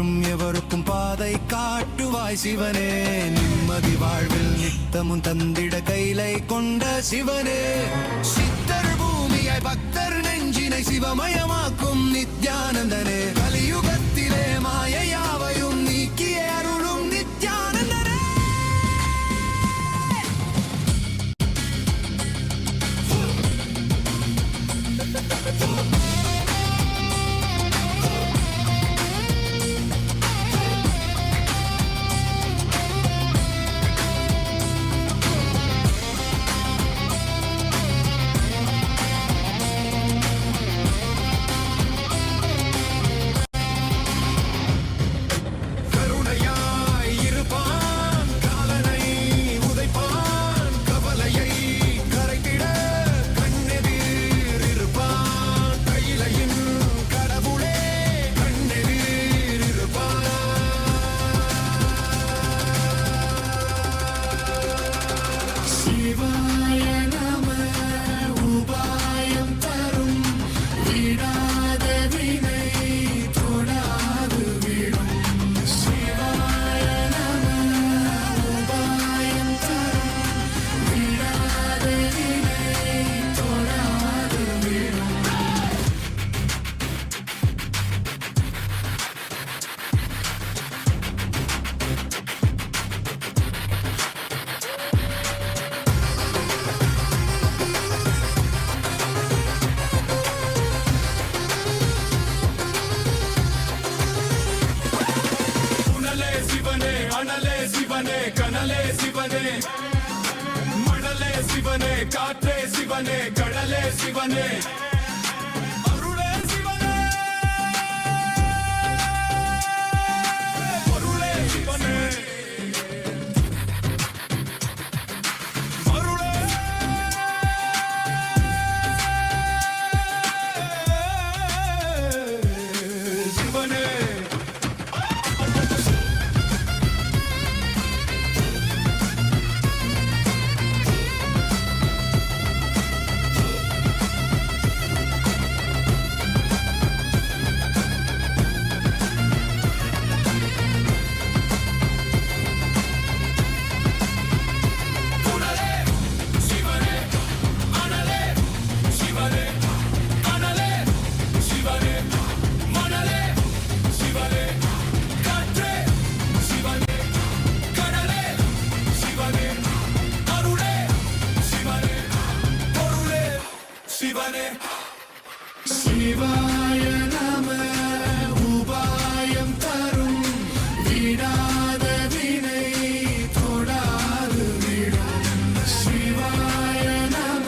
பற்றும் எவருக்கும் பாதை காட்டுவாய் சிவனே. நிம்மதி வாழ்வில் நித்தமும் தந்திட கைலை கொண்ட சிவனே. சித்தர் பூமியாய் பக்தர் நெஞ்சினை சிவமயமாக்கும் நித்யானந்தனே. கலியுகத்திலே மாயையாவையும் நீக்கிய அருளும் நித்யானந்தனே. அனலே சிவனே, கனலே சிவனே, மணலே சிவனே, காற்றே சிவனே, கடலே சிவனே, அருளே சிவனே, பொருளே சிவனே, அருளே சிவனே. சிவாய நம. உபாயம் தரும் விடாத வினை தொடாது விடும். சிவாய நம.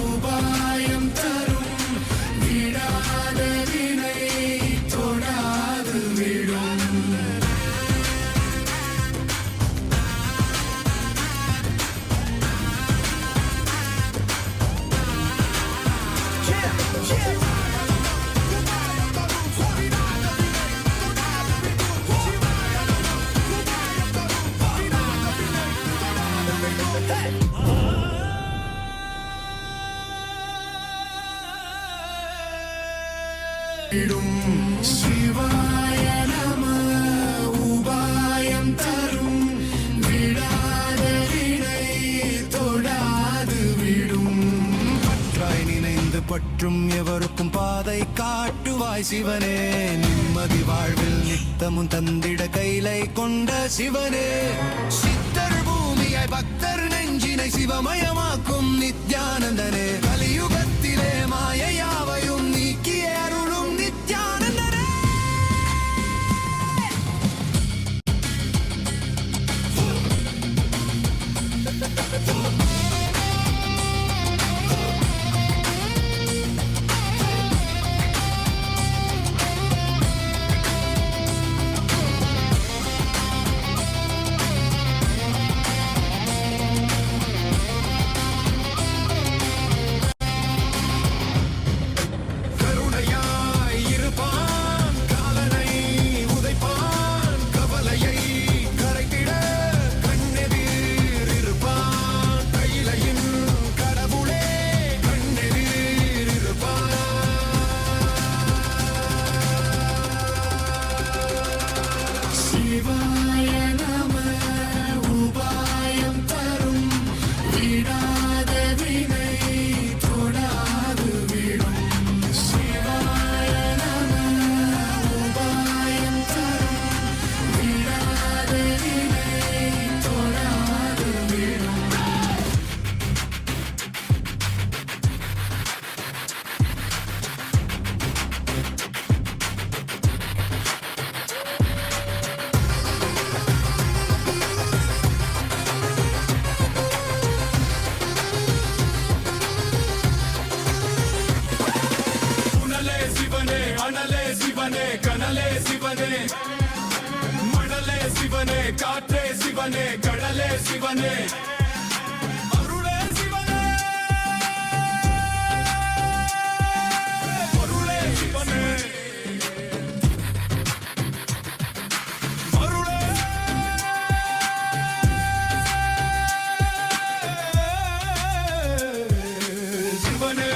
உபாயம் தரும் விடாத வினை தொடாது விடும். சிவாய நம. உபாயம் தரும் விடாத வினை தொடாது விடும். பற்றாய் நினைந்து பற்றும் எவருக்கும் பாதை காட்டுவாய் சிவனே. நிம்மதி வாழ்வில் நித்தமும் தந்திட கைலை கொண்ட சிவனே. சித்தர் பூமியாய் பக்தர் நெஞ்சினை சிவமயமாக்கும் நித்யானந்தனே. கலியுகத்திலே மாயையாவையும் நீக்கிய அருளும் நித்யானந்தனே. கனலே சிவனே மணலே சிவனே காற்றே சிவனே கடலே சிவனே அருளே சிவனே பொருளே சிவனே அருளே சிவனே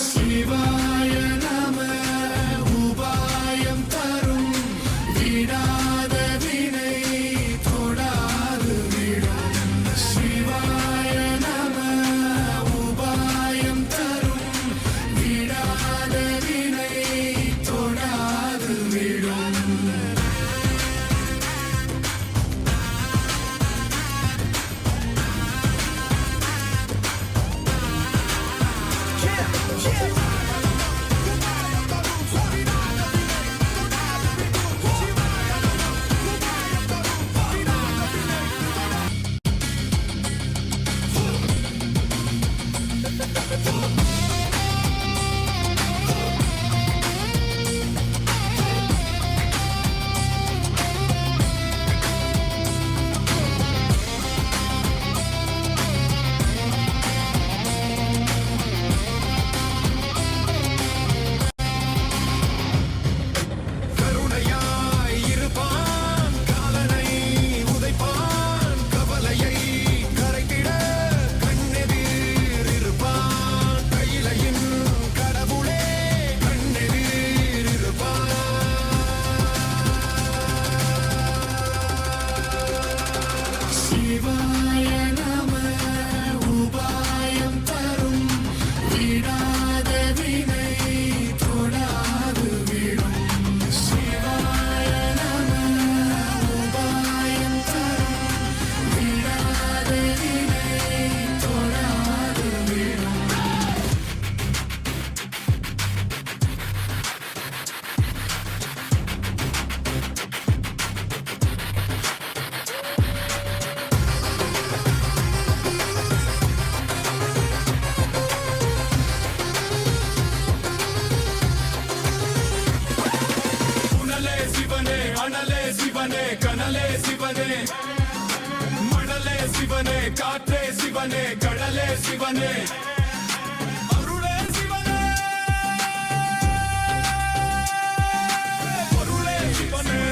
சிவாய நம உபாயம் தரும் விடாத வினை தொடாது விடும் சிவாய நம உபாயம் தரும் விடாத வினை தொடாது விடும் சிவாய நம உபாயம் தரும் விடாத வினை தொடாது விடும் சிவாய நம உபாயம் தரும் விடாத வினை தொடாது விடும் அனலே சிவனே கனலே சிவனே மணலே சிவனே காற்றே சிவனே கடலே சிவனே அருளே சிவனே பொருளே சிவனே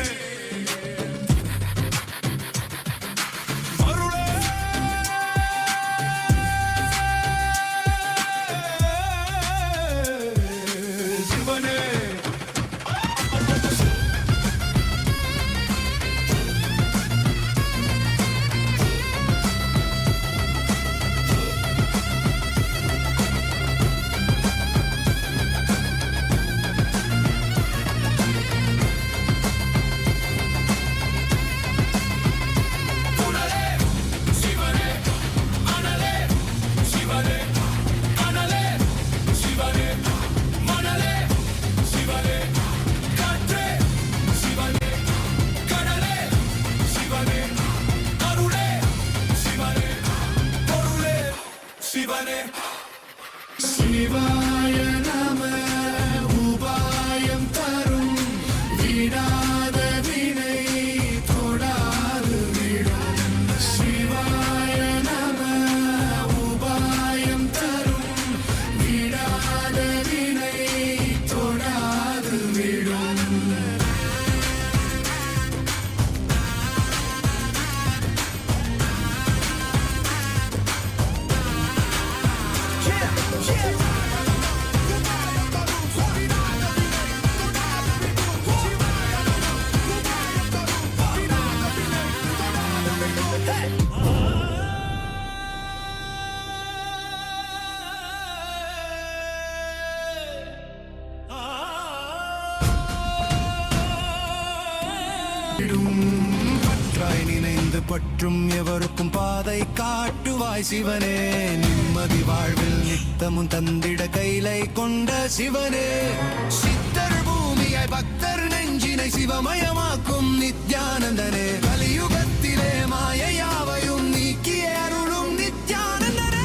அருளே சிவனே பற்றாய் நினைந்து பற்றும் எவருக்கும் பாதை காட்டுவாய் சிவனே நிம்மதி வாழ்வில் நித்தமும் தந்திட கைலை கொண்ட சிவனே சித்தர் பூமியாய் பக்தர் நெஞ்சினை சிவமயமாக்கும் நித்யானந்தனே கலியுகத்திலே மாயையாவையும் நீக்கிய அருளும் நித்யானந்தனே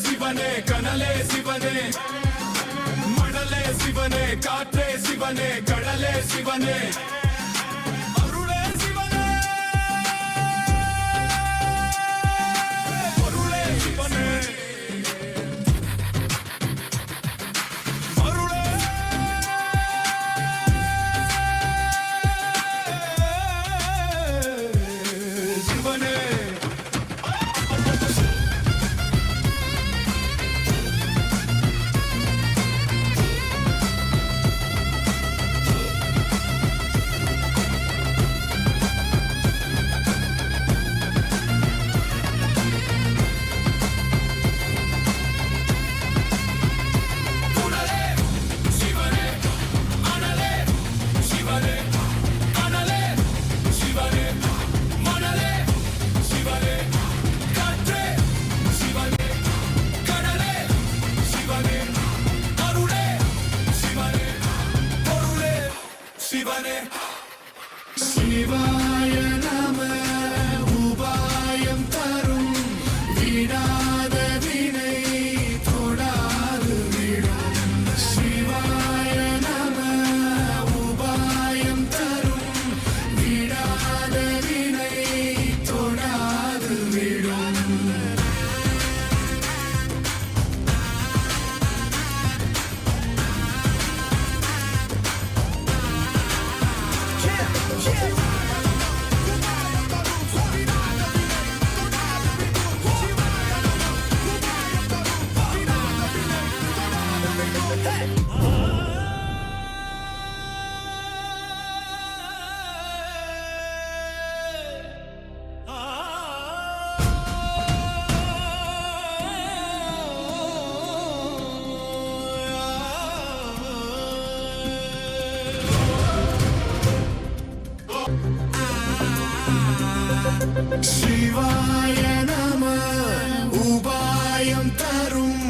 சிவனே கனலே சிவனே மணலே சிவனே காற்றே சிவனே கடலே சிவனே அருளே சிவனே பொருளே சிவனே அருளே சிவனே சிவாய நம உபாயம் தரும் விடாத வினை தொடாது விடும் சிவாய நம உபாயம் தரும் விடாத வினை தொடாது விடும் சிவாய நம உபாயம் தரும்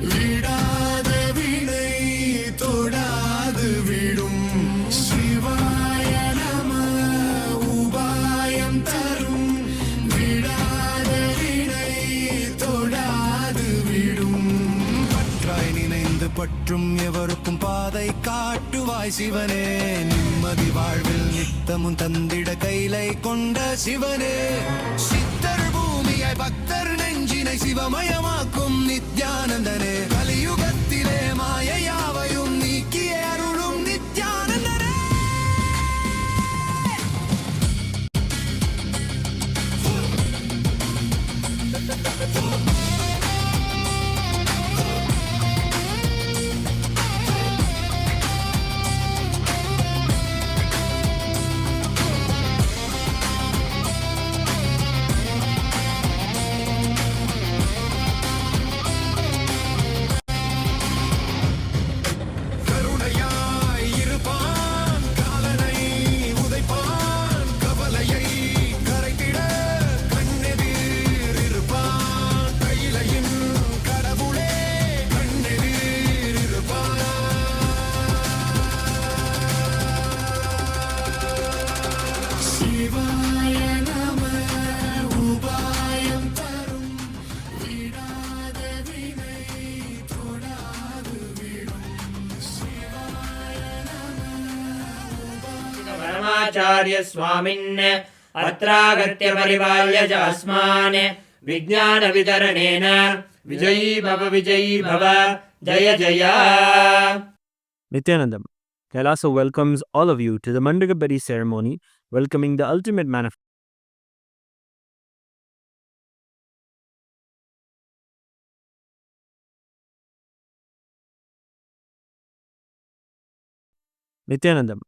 விடாத வினை தொடாது விடும் சிவாய நம உபாயம் தரும் விடாத வினை தொடாது விடும் பற்றாய் நினைந்து பற்றும் எவருக்கும் பாதை காட்டுவாய் சிவனே நிம்மதி வாழ்வில் நித்தமும் தந்திட கைலை கொண்ட சிவனே சித்தர் பூமியாய் பக்தர் நெஞ்சினை சிவமயமாக்கும் நித்யானந்தனே கலியுகத்திலே மாயையாவையும் நீக்கிய அருளும் நித்யானந்தனே आचार्यस्वामिन् अत्रागत्य परिपाल्य च अस्मान् विज्ञानवितरणेन विजयी भव जय जय. Nithyanandam, Kailasa welcomes all of you to the Mandagabari ceremony, welcoming the ultimate manifestation. Nithyanandam,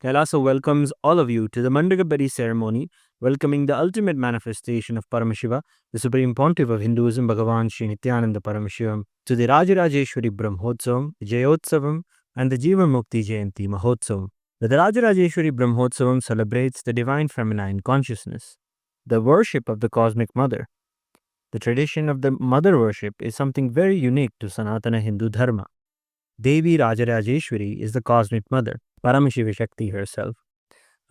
Kailasa welcomes all of you to the Mandagabari ceremony, welcoming the ultimate manifestation of Paramashiva, the Supreme Pontiff of Hinduism, Bhagavan Sri Nithyananda Paramashivam, to the Rajarajeshwari Brahmotsavam, Jayotsavam, and the Jiva Mukti Jayanti Mahotsavam. The Rajarajeshwari Brahmotsavam celebrates the divine feminine consciousness, the worship of the cosmic mother. The tradition of the mother worship is something very unique to Sanatana Hindu Dharma. Devi Rajarajeshwari is the cosmic mother, Paramashiva Shakti herself.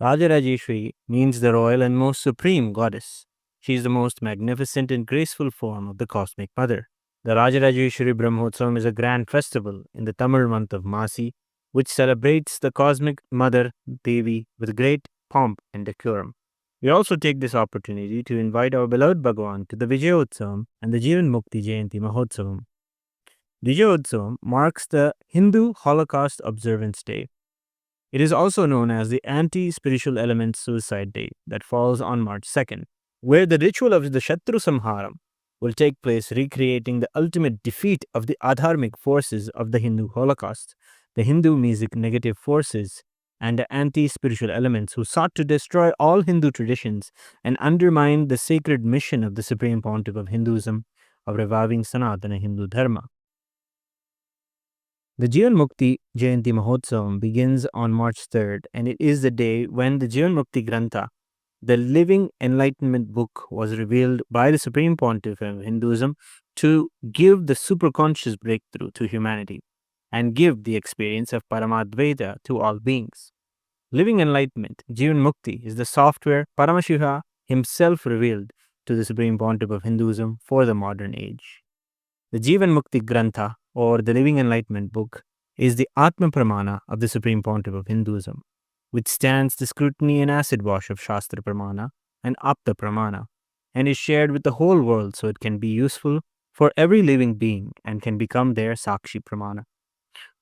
Rajarajeshwari means the royal and most supreme goddess. She is the most magnificent and graceful form of the cosmic mother. The Rajarajeshwari Brahmotsavam is a grand festival in the Tamil month of Masi, which celebrates the cosmic mother Devi with great pomp and decorum. We also take this opportunity to invite our beloved Bhagavan to the Vijayotsavam and the Jivan Mukti Jayanti Mahotsavam. Vijayotsavam marks the Hindu Holocaust Observance Day. It is also known as the Anti-Spiritual Elements Suicide Day that falls on March 2nd, where the ritual of the Shatru Samharam will take place, recreating the ultimate defeat of the adharmic forces of the Hindu Holocaust, the Hindu music negative forces, and the anti-spiritual elements who sought to destroy all Hindu traditions and undermine the sacred mission of the Supreme Pontiff of Hinduism of reviving Sanatana Hindu Dharma. The Jivan Mukti Jayanti Mahotsavam begins on March 3rd, and it is the day when the Jivan Mukti Grantha, the living enlightenment book, was revealed by the Supreme Pontiff of Hinduism to give the superconscious breakthrough to humanity and give the experience of Paramadvaita to all beings. Living enlightenment, Jivan Mukti, is the software Paramashiva himself revealed to the Supreme Pontiff of Hinduism for the modern age. The Jivan Mukti Grantha, or the Living Enlightenment book, is the Atma Pramana of the Supreme Pontiff of Hinduism, which stands the scrutiny and acid wash of Shastra Pramana and Apta Pramana, and is shared with the whole world so it can be useful for every living being and can become their Sakshi Pramana.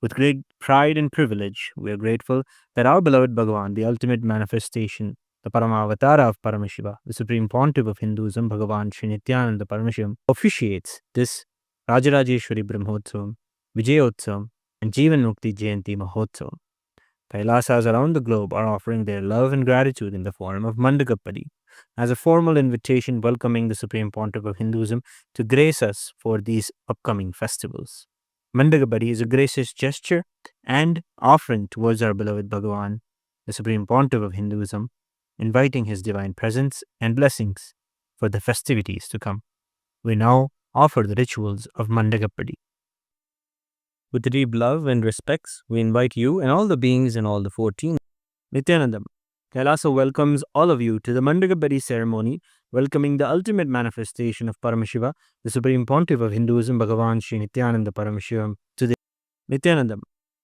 With great pride and privilege, we are grateful that our beloved Bhagavan, the ultimate manifestation, the Paramavatara of Paramashiva, the Supreme Pontiff of Hinduism, Bhagavan Sri Nithyananda Paramashivam, officiates this Rajarajeshwari Brahmotsavam, Vijayotsavam, and Jivan Mukti Jayanti Mahotsavam. Kailasas around the globe are offering their love and gratitude in the form of Mandagapadi, as a formal invitation welcoming the Supreme Pontiff of Hinduism to grace us for these upcoming festivals. Mandagapadi is a gracious gesture and offering towards our beloved Bhagavan, the Supreme Pontiff of Hinduism, inviting his divine presence and blessings for the festivities to come. We now offer the rituals of Mandagapadi. With deep love and respects, we invite you and all the beings in all the 14. Nithyanandam, Kailasa welcomes all of you to the Mandagapadi ceremony, welcoming the ultimate manifestation of Paramashiva, the Supreme Pontiff of Hinduism, Bhagavan Sri Nithyananda Paramashivam, to the Nithyanandam.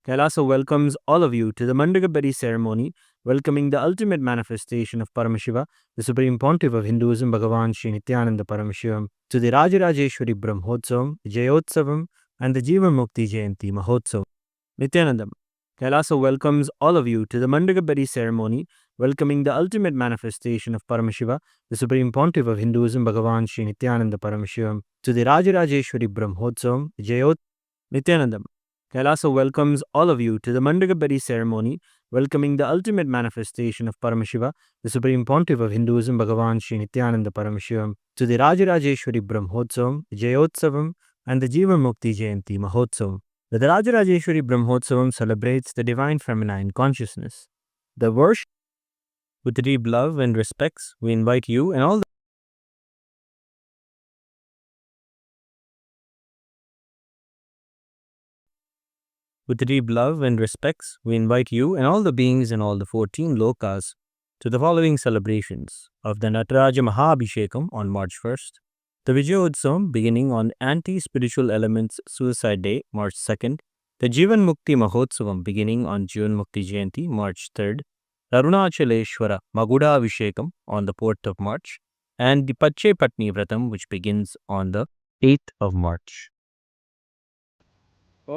Kailasa welcomes all of you to the Mandagapadi ceremony, welcoming the ultimate manifestation of Paramashiva, the Supreme Pontiff of Hinduism, Bhagavan Sri Nithyananda Paramashivam, to the Rajarajeshwari Brahmotsavam, Jayotsavam, and the Jiva Mukti Jayanti Mahotsavam. Nithyanandam, Kailasa welcomes all of you to the Mandagapadi ceremony, welcoming the ultimate manifestation of Paramashiva, the Supreme Pontiff of Hinduism, Bhagavan Sri Nithyananda Paramashivam, to the Rajarajeshwari Brahmotsavam, Jayot. Nithyanandam, Kailasa welcomes all of you to the Mandagapadi ceremony, welcoming the ultimate manifestation of Paramashiva, the Supreme Pontiff of Hinduism, Bhagavan Sri Nithyananda Paramashivam, to the Rajarajeshwari Brahmotsavam, Jayotsavam, and the Jiva Mukti Jayanti Mahotsavam. The Rajarajeshwari Brahmotsavam celebrates the divine feminine consciousness, the worship. With deep love and respects, we invite you and all the With deep love and respects, we invite you and all the beings in all the 14 lokas to the following celebrations of the Nataraja Mahabhishekam on March 1st, the Vijayotsavam beginning on Anti-Spiritual Elements Suicide Day, March 2nd, the Jivan Mukti Mahotsavam beginning on Jivan Mukti Jayanti, March 3rd, Arunachaleshwara Maguda Vishekam on the 4th of March, and the Pache Patni Vratam, which begins on the 8th of March. ॐ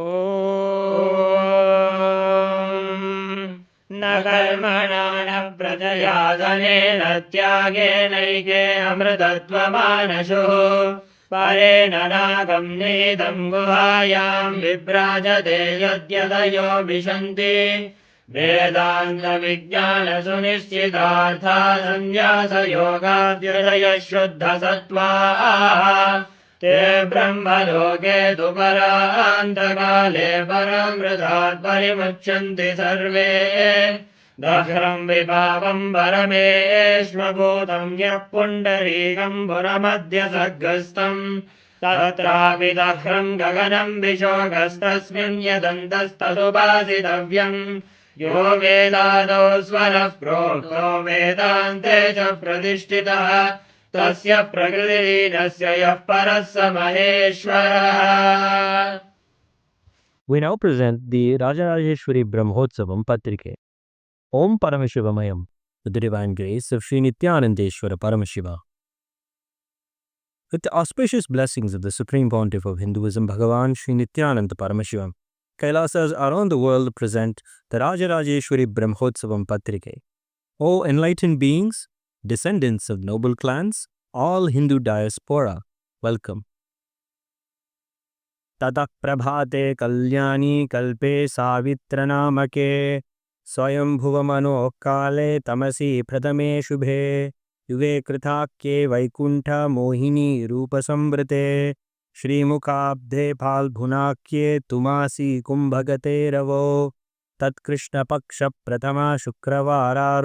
न कर्मणा न प्रजया धनेन त्यागेनैके अमृतत्वमानशुः परेण नागं नीतं गुहायां विभ्राजते यद्यदयो विशन्ति वेदान्तविज्ञानसुनिश्चितार्था सन्न्यासयोगाद्यदयः शुद्धसत्त्वाः ते ब्रह्मलोके तु परान्तकाले परमृतात् परिमुच्यन्ति सर्वे दह्रं विभावं परमेश्वभूतं यः पुण्डरीकं पुरमद्य सर्गस्थम् तत्रापि दह्रं गगनं विशोकस्तस्मिन् यदन्तस्तदुपासितव्यम् यो वेदादौ स्वरः प्रोक्तो वेदान्ते च प्रतिष्ठितः तस्य प्रकृतिलीनस्य यः परः स महेश्वरः. We now present the Rajarajeshwari Brahmotsavam Patrike. Om Parameshivamayam, with the divine grace of Sri Nithyanandeshwara Paramashiva. With the auspicious blessings of the Supreme Pontiff of Hinduism, Bhagavan Sri Nithyananda Paramashivam, Kailasas around the world present the Rajarajeshwari Brahmotsavam Patrike. O enlightened beings, descendants of noble clans, all Hindu diaspora, welcome. Tatak prabhate kalyani kalpe savitranamake swayambhuva kale tamasi pratame shubhe yuge kritakye vaikunta mohini rupasambrite shrimukabdhe phalbhunakye tumasi kumbhagate ravo tat krishna paksha pratama shukravara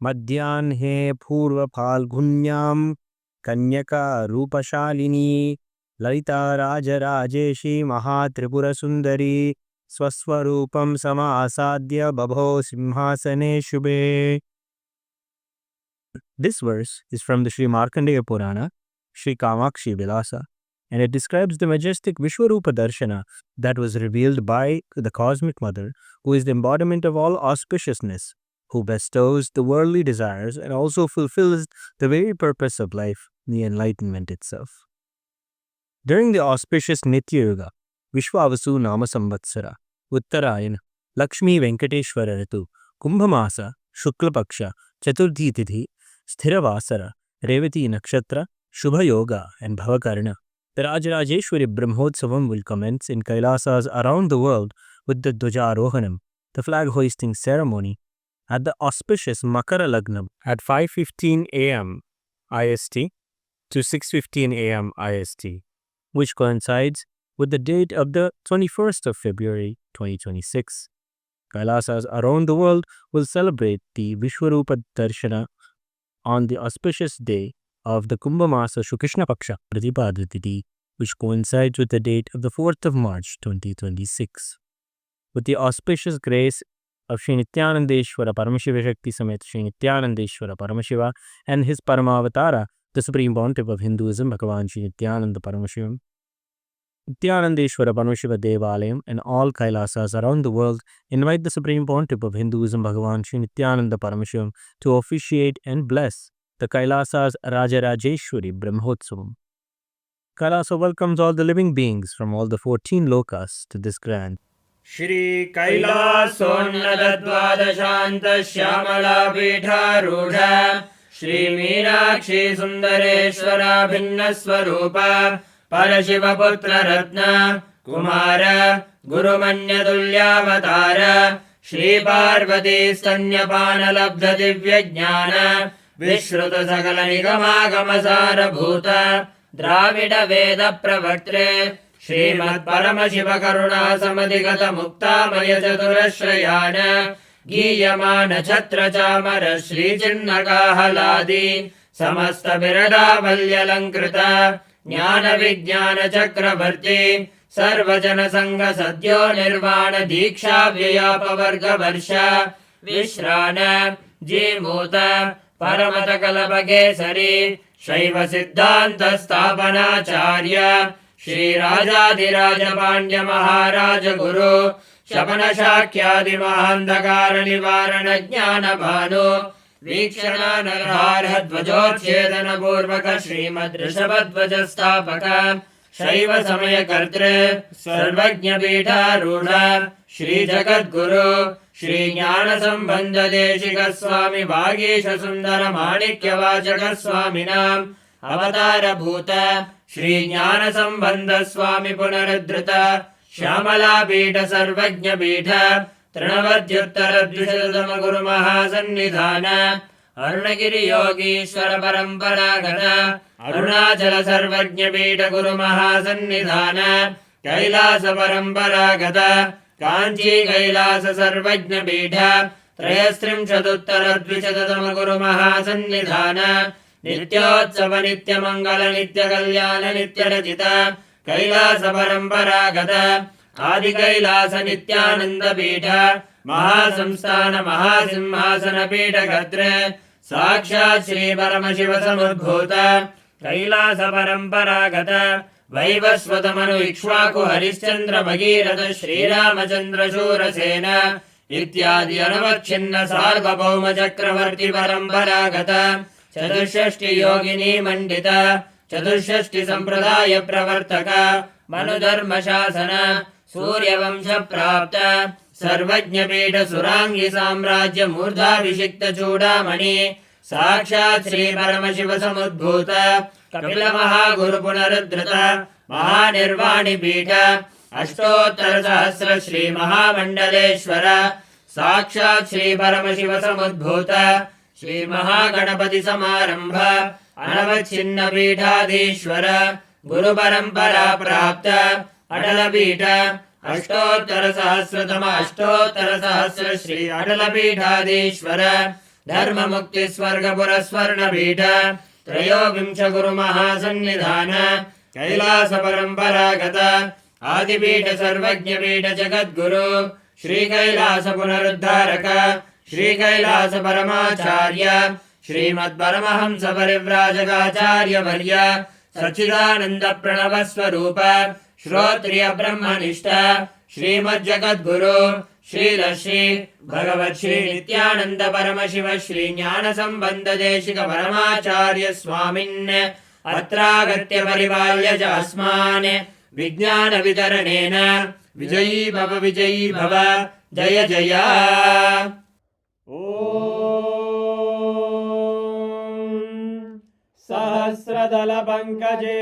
madhyanhe purva phalgunyam kanyaka rupashalini Lalita Raja Rajeshi Mahatripura Sundari Swaswarupam Sama Asadya Babho Simhasane Shubhe. This verse is from the Sri Markandeya Purana, Sri Kamakshi Vilasa, and it describes the majestic Vishwarupa Darshana that was revealed by the Cosmic Mother, who is the embodiment of all auspiciousness, who bestows the worldly desires and also fulfills the very purpose of life, the enlightenment itself. During the auspicious Nitya Yuga, Vishwavasu Nama Samvatsara, Uttarayana, Lakshmi Venkateshwara Ritu, Kumbhamasa, Shuklapaksha, Chaturthi Tithi, Sthiravasara, Revati Nakshatra, Shubha Yoga, and Bhavakarna, the Rajarajeshwari Brahmotsavam will commence in Kailasas around the world with the Dwajarohanam, the flag hoisting ceremony, at the auspicious Makara Lagnam at 5:15 am IST to 6:15 am IST, which coincides with the date of the 21st of February 2026. Kailasas around the world will celebrate the Vishwarupa Darshana on the auspicious day of the Kumbhamasa Shukrishna Paksha Pratipadrititi, which coincides with the date of the 4th of March 2026. With the auspicious grace of Sri Nithyanandeshwara Paramashiva Shakti Samet Sri Nithyanandeshwara Paramashiva and his Paramavatara, the Supreme Pontiff of Hinduism, Bhagavan Sri Nithyananda Paramashivam, Nithyanandeshwara Paramashiva Devalayam and all Kailasas around the world invite the Supreme Pontiff of Hinduism, Bhagavan Sri Nithyananda Paramashivam, to officiate and bless the Kailasas Rajarajeshwari Brahmotsavam. Kailasa welcomes all the living beings from all the 14 lokas to this grand Shri Kailasonnadadvadashanta Shyamala Pīṭhārūಢa Shri Meenakshi Sundareshwara Bhinnaswarupa Parashivaputra Ratna Kumara Gurumanyatulyavatara Shri Parvati Stanyapanalabdha Divyajnana Vishruta Sakala Nigamagama Bhuta Dravida Veda Pravartre Srimad Paramashiva Karuna Samadhigata Muktamaya Chaturashrayana Giyamana Chatra Chamara Shri Chinnakahaladi Samasta Birada Valyalankrita Jnana Vijnana Chakravarti Sarvajana Sangha Sadyo Nirvana Diksha Vyayapa Varga Varsha Vishrana Jimuta Paramata Kalapakesari Shaiva Siddhanta Sthapanacharya Shri Rajadhiraja Pandya Maharaja Guru शमनशाक्यादिमहान्धकारनिवारणज्ञानभानो वीक्षणानर्हार्हध्वजोच्छेदनपूर्वक श्रीमद्ऋषभध्वजस्थापक शैव समयकर्तृ सर्वज्ञपीठारूढ श्रीजगद्गुरु श्रीज्ञानसम्बन्धदेशिकस्वामि वागीशसुन्दरमाणिक्यवाचकस्वामिनाम् अवतारभूत श्रीज्ञानसम्बन्धस्वामि पुनरुद्धृत श्यामलापीठ सर्वज्ञपीठ तृणवद्युत्तरद्विशततमगुरुमहासन्निधान अरुणगिरियोगीश्वर परम्परागत अरुणाचल सर्वज्ञपीठ गुरुमहासन्निधान कैलास परम्परागत काञ्ची कैलास सर्वज्ञपीठ त्रयस्त्रिंशदुत्तरद्विशततमगुरुमहासन्निधान नित्योत्सव नित्यमङ्गल नित्यकल्याण नित्यरचित कैलास परम्परागत आदिकैलास नित्यानन्दपीठ महासंस्थान महासिंहासनपीठ गत्र साक्षात् श्री परमशिव समुद्भूत कैलास परम्परागत वैवस्वतमनु इक्ष्वाकु हरिश्चन्द्र भगीरथ श्रीरामचन्द्र शूरसेन इत्यादि अनवच्छिन्न सार्वभौम चक्रवर्ति परम्परागत चतुष्षष्टि योगिनी मण्डित चतुष्षष्टि सम्प्रदाय प्रवर्तक मनुधर्म शासन सूर्यवंश प्राप्त सर्वज्ञपीठ सुराङ्गी साम्राज्य मूर्धाभिषिक्त चूडामणि साक्षात् श्री परमशिव समुद्भूत कपिल महागुरु पुनरुद्धृत महानिर्वाणि पीठ अष्टोत्तर सहस्र श्री महामण्डलेश्वर साक्षात् श्री परमशिव समुद्भूत श्री महागणपति समारंभ अनवच्छिन्न पीठाधीश्वर गुरु परंपरा प्राप्त अटल पीठ अष्टोत्तर सहस्र श्री अटल पीठाधीश्वर धर्म मुक्ति स्वर्ग पुरस्वर्ण पीठ त्रयोविंश गुरु महासन्निधान कैलास परंपरागत आदिपीठ सर्वज्ञपीठ जगद्गुरु श्री कैलास पुनरुद्धारक श्री कैलास परमाचार्य श्रीमद्परमहंस परिव्राजकाचार्य वर्य सच्चिदानंद प्रणव स्वरूप श्रोत्रिय ब्रह्मनिष्ठ श्रीमज्जगद्गुरु श्री भगवत् श्री नित्यानंद परमशिव श्री ज्ञान संबंध देशिक परमाचार्य स्वामिन् अत्रागत्य परिपाल्य च अस्मान् विज्ञान वितरणेन विजयी भव जय जय। सहस्रदलपङ्कजे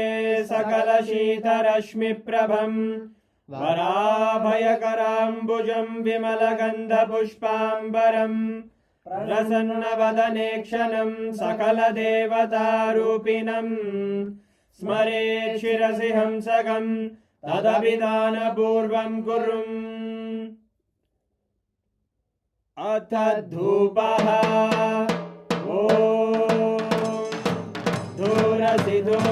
सकलशीतरश्मिप्रभम् वराभयकराम्बुजम् विमलगन्धपुष्पाम्बरम् प्रसन्नवदनेक्षणम् सकलदेवतारूपिणम् स्मरेत् शिरसि हंसकम् तदभिधानपूर्वम् कुर्वन् अथ धूपः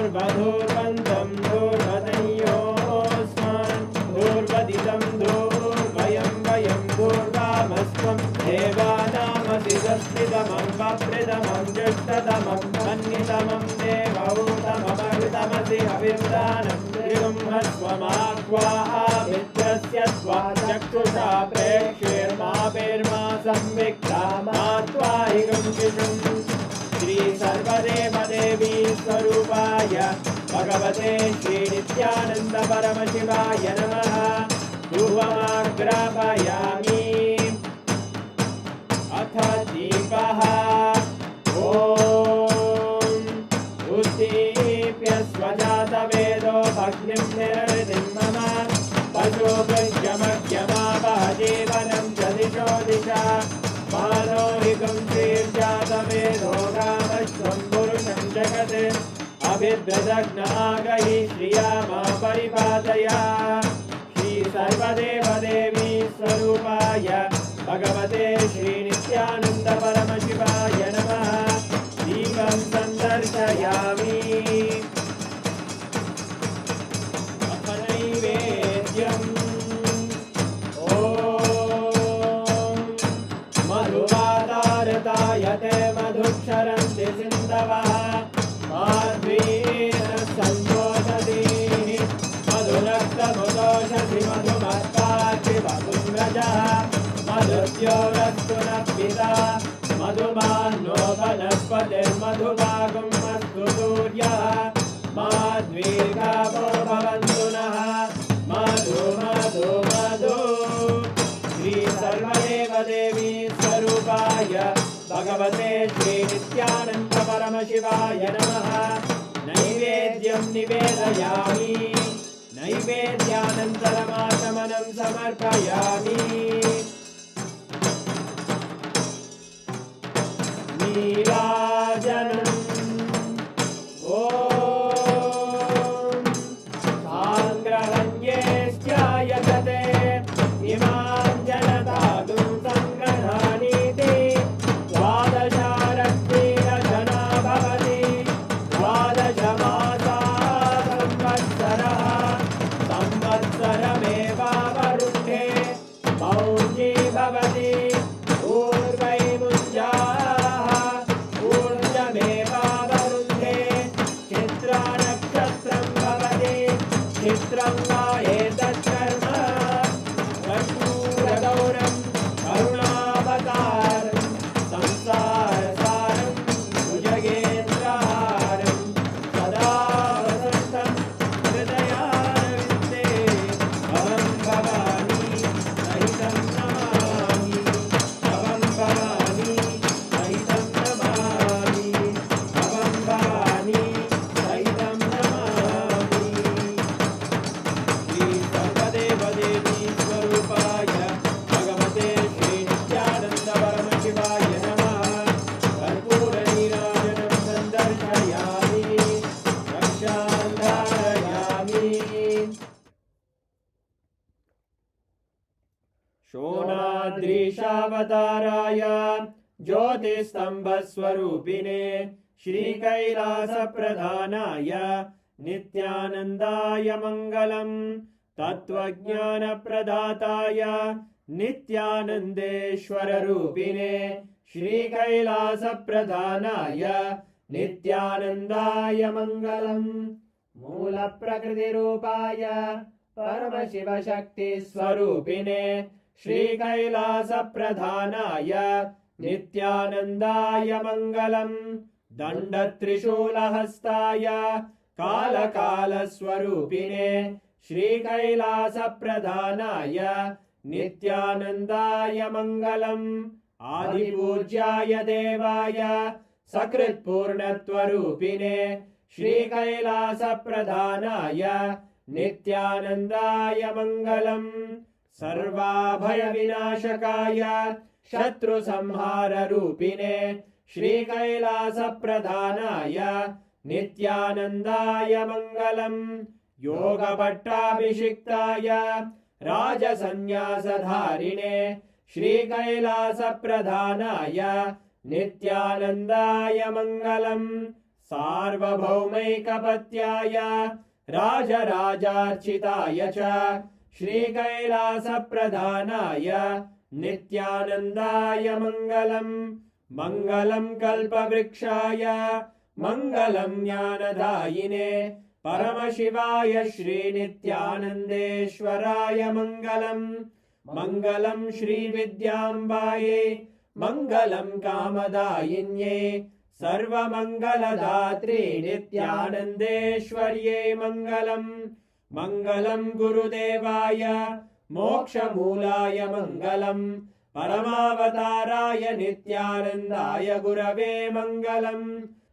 धूर्वधूर्वन्तं धूर्वदयोस्मान् धूर्वदितं धूर्वयं वयं धूर्वामस्त्वं देवानामसि दस्तितमं वप्रतमं ज्येष्ठतमं मन्यतमं देवहूतममृतमसि हविर्दानं त्रिगुंहस्वमाक्वाः मित्रस्य त्वा चक्षुषा प्रेक्ष्येर्मा संविक्ता मा त्वाहिगं शिशुम् श्री सर्वदेव देवी स्वरूपाय भगवते श्री नित्यानंद परमशिवाय नमः। धूपमाग्रापयामि अथ दीपः उद्दीप्य स्वजातवेदो भग्निं निरृतिं मम पशुभृत्यमग्यमापः जीवनं च दिशो दिशा मानोहिकं श्रीर्जातवेदो रामश्वं पुरुषं जगत् अभिद्रदग्नागहि श्रिया मा परिपातया श्री सर्वदेव देवी स्वरूपाय भगवते श्री नित्यानंद परमशिवाय नमः। दीपं सन्दर्शयामि अथ नैवेद्यम् मधुवातारतायते मधुक्षरन्ति सिन्धवः माध्वीन सन्तोषति मधुरक्तमुदोषसि मधुमत्ताचि मधुम्र मृत्योरस्तु नः पिता मधुमान्नो वनस्पतिर्मधुभागम् अस्तु सूर्यः माद्वीर्घावो भवन्तु नः मधु मधु मधु श्री सर्वदेवदेवी स्वरूपाय भगवते श्री नित्यानन्द परमशिवाय नमः नैवेद्यं निवेदयामि नैवेद्यानन्तरमाचमनं समर्पयामि नीराजनम् ॐ साङ्ग्रहण्येश्चायतते इमां जनतागुं सङ्ग्रहाणीति द्वादशारक्तीरजना भवति द्वादशमासा संवत्सरः संवत्सरमेवावरुद्धे मौञ्जी भवति पूर्वैमुञ्जाः ऊर्जमेवावरुद्धे चित्रानक्षत्रं भवति चित्रं वा एतत्कर्म कर्पूरगौरं करुणावतारं संसारसारं भुजगेन्द्रहारं सदा वसन्तं हृदयारविन्दे भवं भवानी सहितं नमामि भवं भवानी सहितं नमामि भवं भवानी सहितं नमामि श्री सर्वदेवदेवी स्वरूपाय भगवते श्री नित्यानन्द परमशिवाय नमः कर्पूरनीराजनं सन्दर्शयामि रक्षां धारयामि शोणाद्रीशावताराय ज्योतिस्तम्भस्वरूपिणे श्रीकैलासप्रधानाय नित्यानन्दाय मङ्गलम् तत्त्वज्ञानप्रदाताय नित्यानन्देश्वररूपिणे श्रीकैलासप्रधानाय नित्यानन्दाय मङ्गलम् मूलप्रकृतिरूपाय परमशिवशक्तिस्वरूपिणे श्रीकैलासप्रधानाय नित्यानन्दाय मङ्गलम् दण्डत्रिशूलहस्ताय कालकालस्वरूपिणे श्रीकैलासप्रधानाय नित्यानन्दाय मङ्गलम् आदिपूज्याय देवाय सकृत्पूर्णत्वरूपिणे श्रीकैलासप्रधानाय नित्यानन्दाय मङ्गलम् सर्वाभयविनाशकाय शत्रुसंहाररूपिणे श्रीकैलासप्रधानाय नित्यानन्दाय मङ्गलम् योगपट्टाभिषिक्ताय राजसन्न्यासधारिणे श्रीकैलासप्रधानाय नित्यानन्दाय मङ्गलम् सार्वभौमैकपत्याय राजराजार्चिताय च श्रीकैलासप्रधानाय नित्यानन्दाय मङ्गलम् मङ्गलम् कल्पवृक्षाय मङ्गलम् ज्ञानदायिने परमशिवाय श्रीनित्यानन्देश्वराय मङ्गलम् मङ्गलम् श्रीविद्याम्बायै मङ्गलम् कामदायिन्यै सर्वमङ्गलदात्री नित्यानन्देश्वर्यै मङ्गलम् मङ्गलम् गुरुदेवाय मोक्षमूलाय मङ्गलम् परमावताराय नित्यानन्दाय गुरवे मङ्गलम्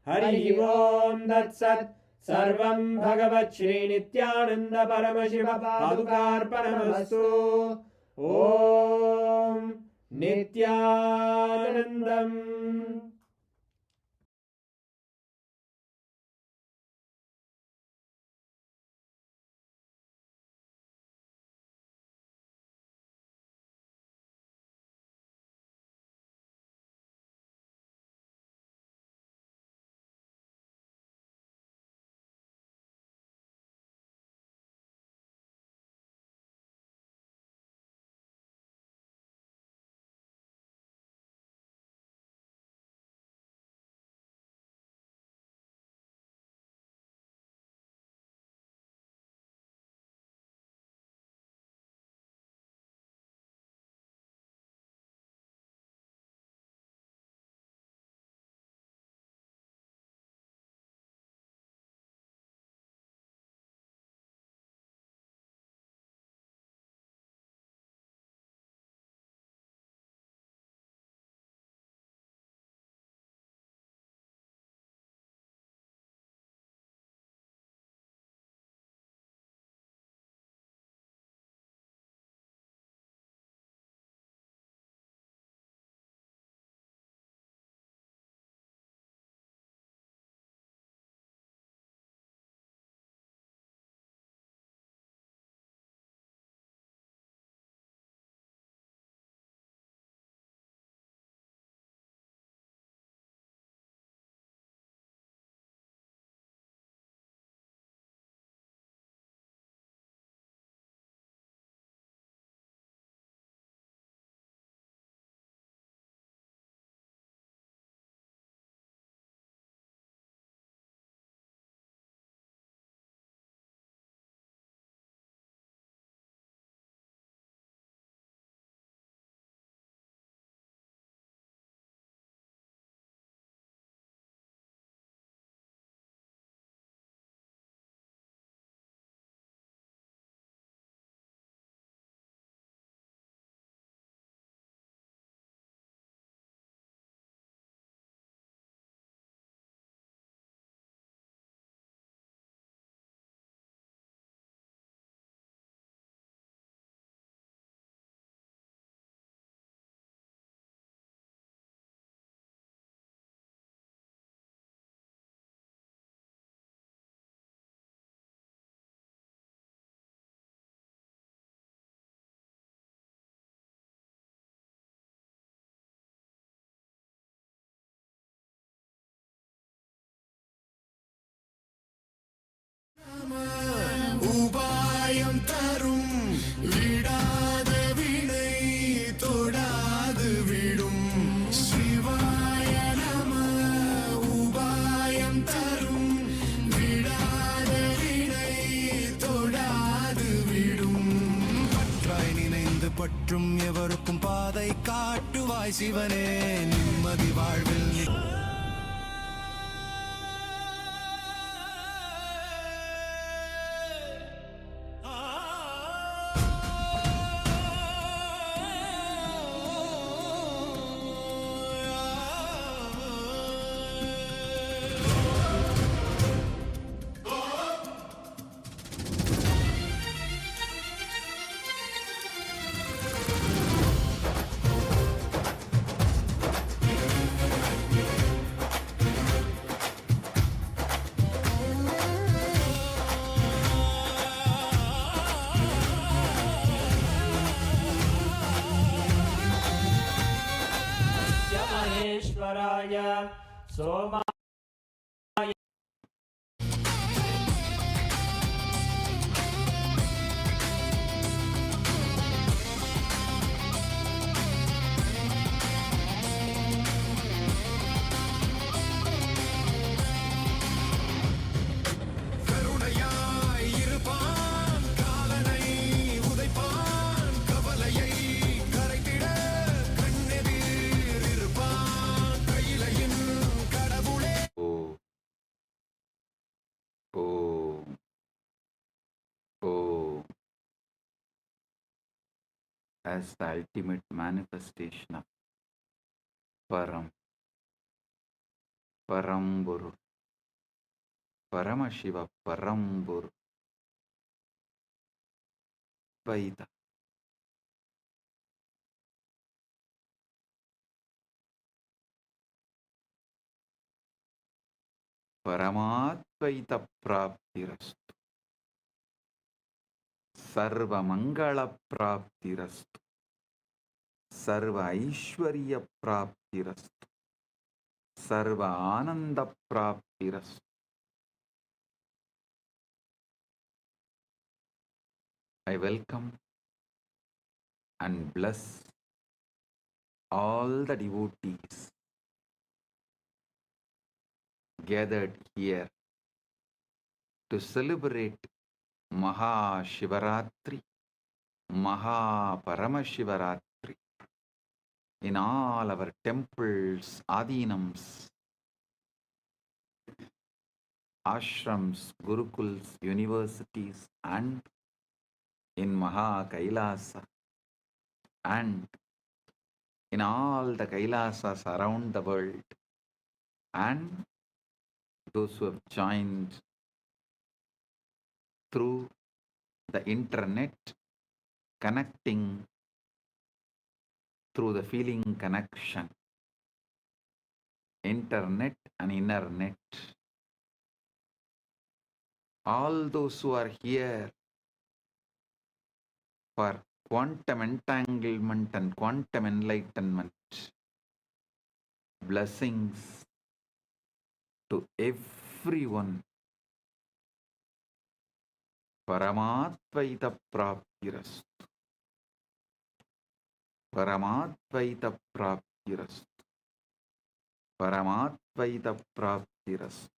हरिः ओम् तत्सत् सर्वं भगवत् श्रीनित्यानन्द परमशिव पादुकार्पणमस्तु ॐ नित्यानन्दम्। சிவனே நிம்மதி வாழ்வில் महेश्वराय सोमा கருணையாய் இருப்பான் காலனை உதைப்பான் கவலையை கரைத்திட கண்ணெதிர் இருப்பான் கையிலையின் கடவுளே Om. Om. As the ultimate manifestation of Param, Paramburu, Paramashiva, Paramburu, Vaita. Paramatvaita Praptirastu. Sarva Mangala Praptirastu. Sarva Aishwarya Praptirastu. Sarva Ananda Praptirastu. I welcome and bless all the devotees gathered here to celebrate Maha Shivaratri, Maha Paramashivaratri in all our temples, adinams, ashrams, gurukuls, universities, and in Maha Kailasa, and in all the Kailasas around the world, and those who have joined through the internet, connecting through the feeling connection, internet and inner net. All those who are here for quantum entanglement and quantum enlightenment, blessings to everyone. Paramatvaita Praptirastu. Paramatvaita Praptirastu. Paramatvaita Praptirastu.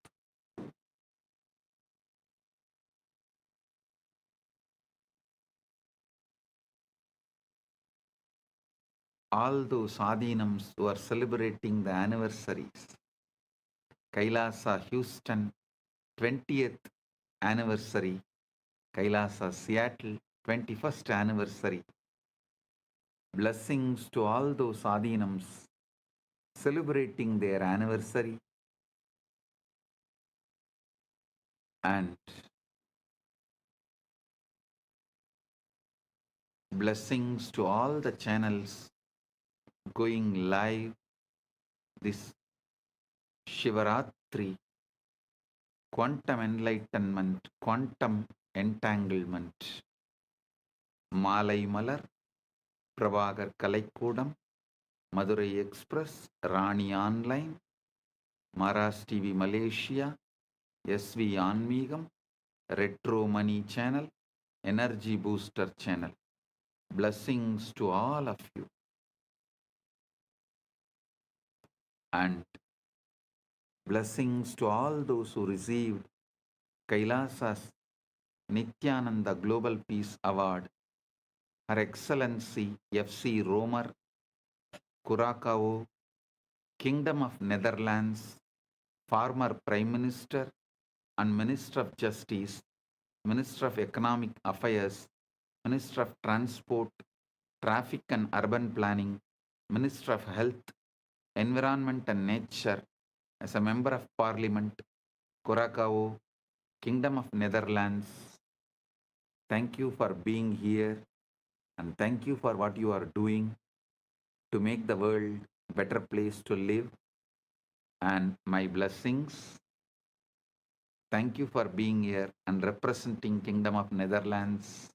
All those adinams who are celebrating the anniversaries, Kailasa Houston 20th anniversary, Kailasa Seattle 21st anniversary. Blessings to all those adinams celebrating their anniversary, and blessings to all the channels going live this Shivaratri, quantum enlightenment, quantum entanglement. Malai Malar, Prabhagar Kalaikudam, Madurai Express, Rani Online, Maras TV Malaysia, SV Anmigam, Retro Money Channel, Energy Booster Channel. Blessings to all of you. And blessings to all those who received Kailasa's Nithyananda Global Peace Award, Her Excellency F.C. Romer, Curaçao, Kingdom of Netherlands, former Prime Minister and Minister of Justice, Minister of Economic Affairs, Minister of Transport, Traffic and Urban Planning, Minister of Health, Environment and Nature, as a Member of Parliament, Curaçao, Kingdom of Netherlands. Thank you for being here and thank you for what you are doing to make the world a better place to live. And my blessings. Thank you for being here and representing Kingdom of Netherlands.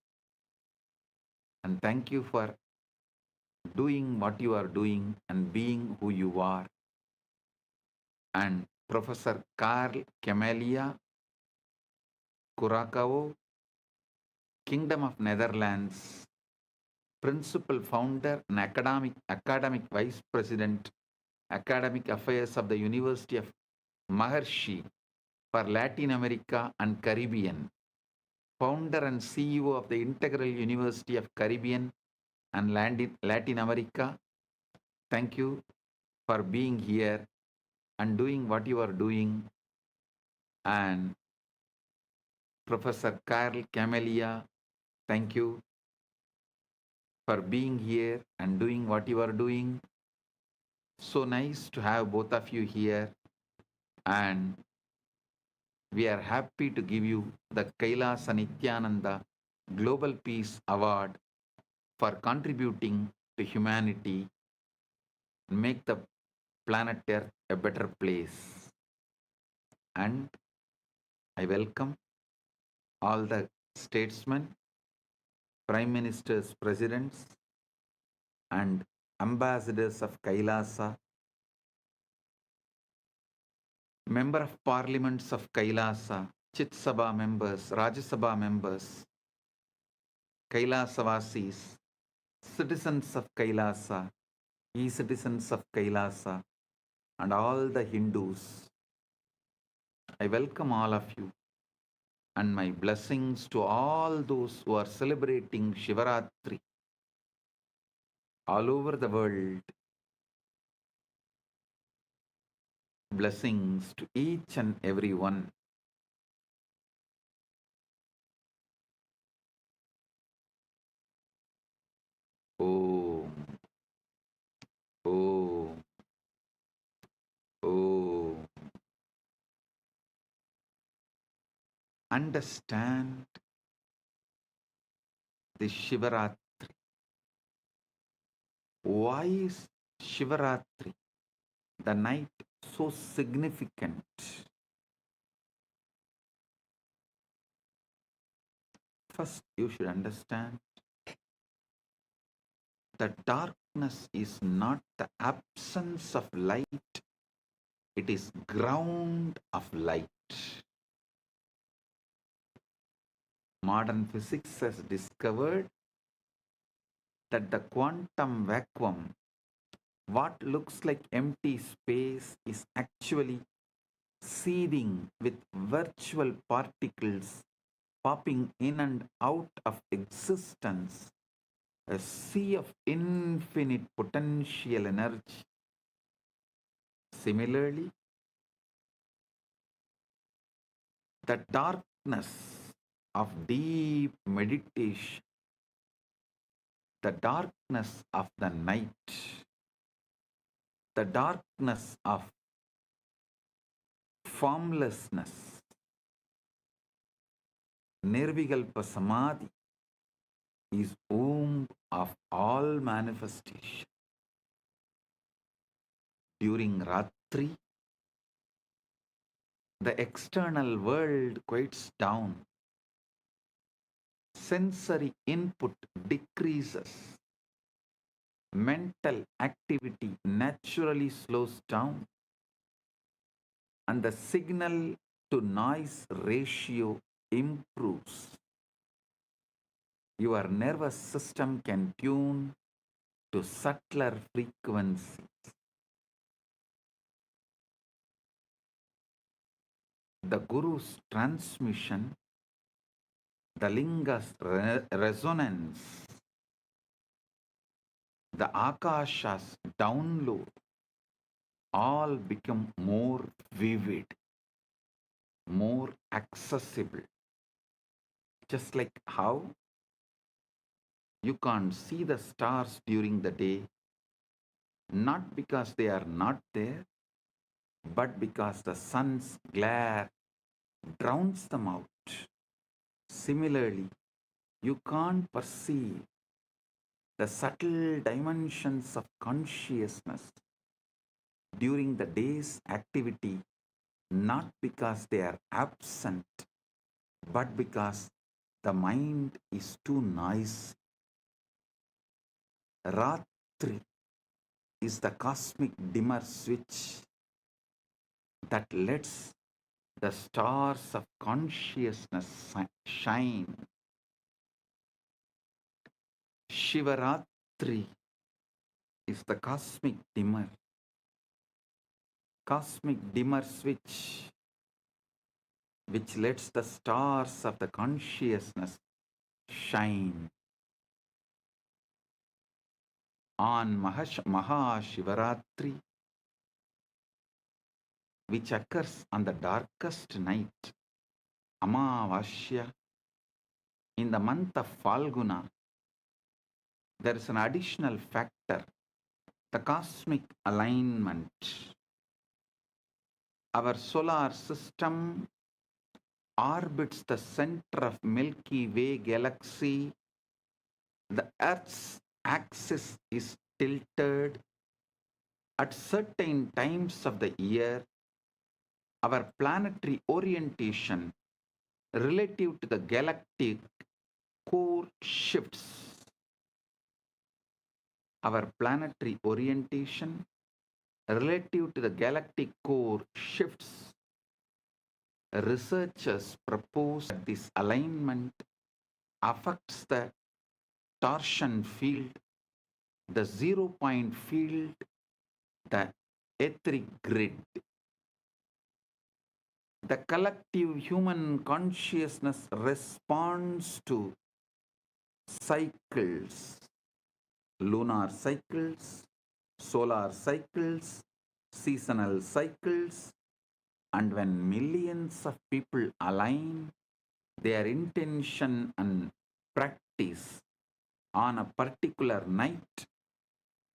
And thank you for doing what you are doing and being who you are. And Professor Carl Camelia, Curaçao, Kingdom of Netherlands, Principal Founder and Academic Vice President, Academic Affairs of the University of Maharishi for Latin America and Caribbean, Founder and CEO of the Integral University of Caribbean and Latin America. Thank you for being here and doing what you are doing. And Professor Carl Camelia, thank you for being here and doing what you are doing. So nice to have both of you here. And we are happy to give you the Kailasa Nithyananda Global Peace Award for contributing to humanity and make the planet Earth a better place. And I welcome all the statesmen, prime ministers, presidents, and ambassadors of Kailasa, member of parliaments of Kailasa, Chit Sabha members, Rajya Sabha members, Kailasavasis, citizens of Kailasa, e-citizens of Kailasa, and all the Hindus. I welcome all of you and my blessings to all those who are celebrating Shivaratri all over the world. Blessings to each and every one. Om, Om, Om. Understand the Shivaratri. Why is Shivaratri, the night, so significant? First, you should understand that darkness is not the absence of light, it is ground of light. Modern physics has discovered that the quantum vacuum, what looks like empty space, is actually seething with virtual particles popping in and out of existence, a sea of infinite potential energy. Similarly, the darkness of deep meditation, the darkness of the night, the darkness of formlessness, Nirvikalpa Samadhi, is womb of all manifestation. During Ratri, the external world quiets down. Sensory input decreases. Mental activity naturally slows down. And the signal to noise ratio improves. Your nervous system can tune to subtler frequencies. The Guru's transmission, the Linga's resonance, the akashas down low all become more vivid, more accessible. Just like how you can't see the stars during the day, not because they are not there, but because the sun's glare drowns them out. Similarly, you can't perceive the subtle dimensions of consciousness during the day's activity, not because they are absent, but because the mind is too noisy. Ratri is the cosmic dimmer switch that lets the stars of consciousness shine. Shivaratri is the cosmic dimmer switch which lets the stars of the consciousness shine. On Mahashivaratri, which occurs on the darkest night, Amavasya, in the month of Falguna, there is an additional factor, the cosmic alignment. Our solar system orbits the center of Milky Way galaxy. The Earth's axis is tilted. At certain times of the year, our planetary orientation relative to the galactic core shifts. Our planetary orientation relative to the galactic core shifts. Researchers propose that this alignment affects the torsion field, the 0-point field, the etheric grid. The collective human consciousness responds to cycles, lunar cycles, solar cycles, seasonal cycles, and when millions of people align their intention and practice on a particular night,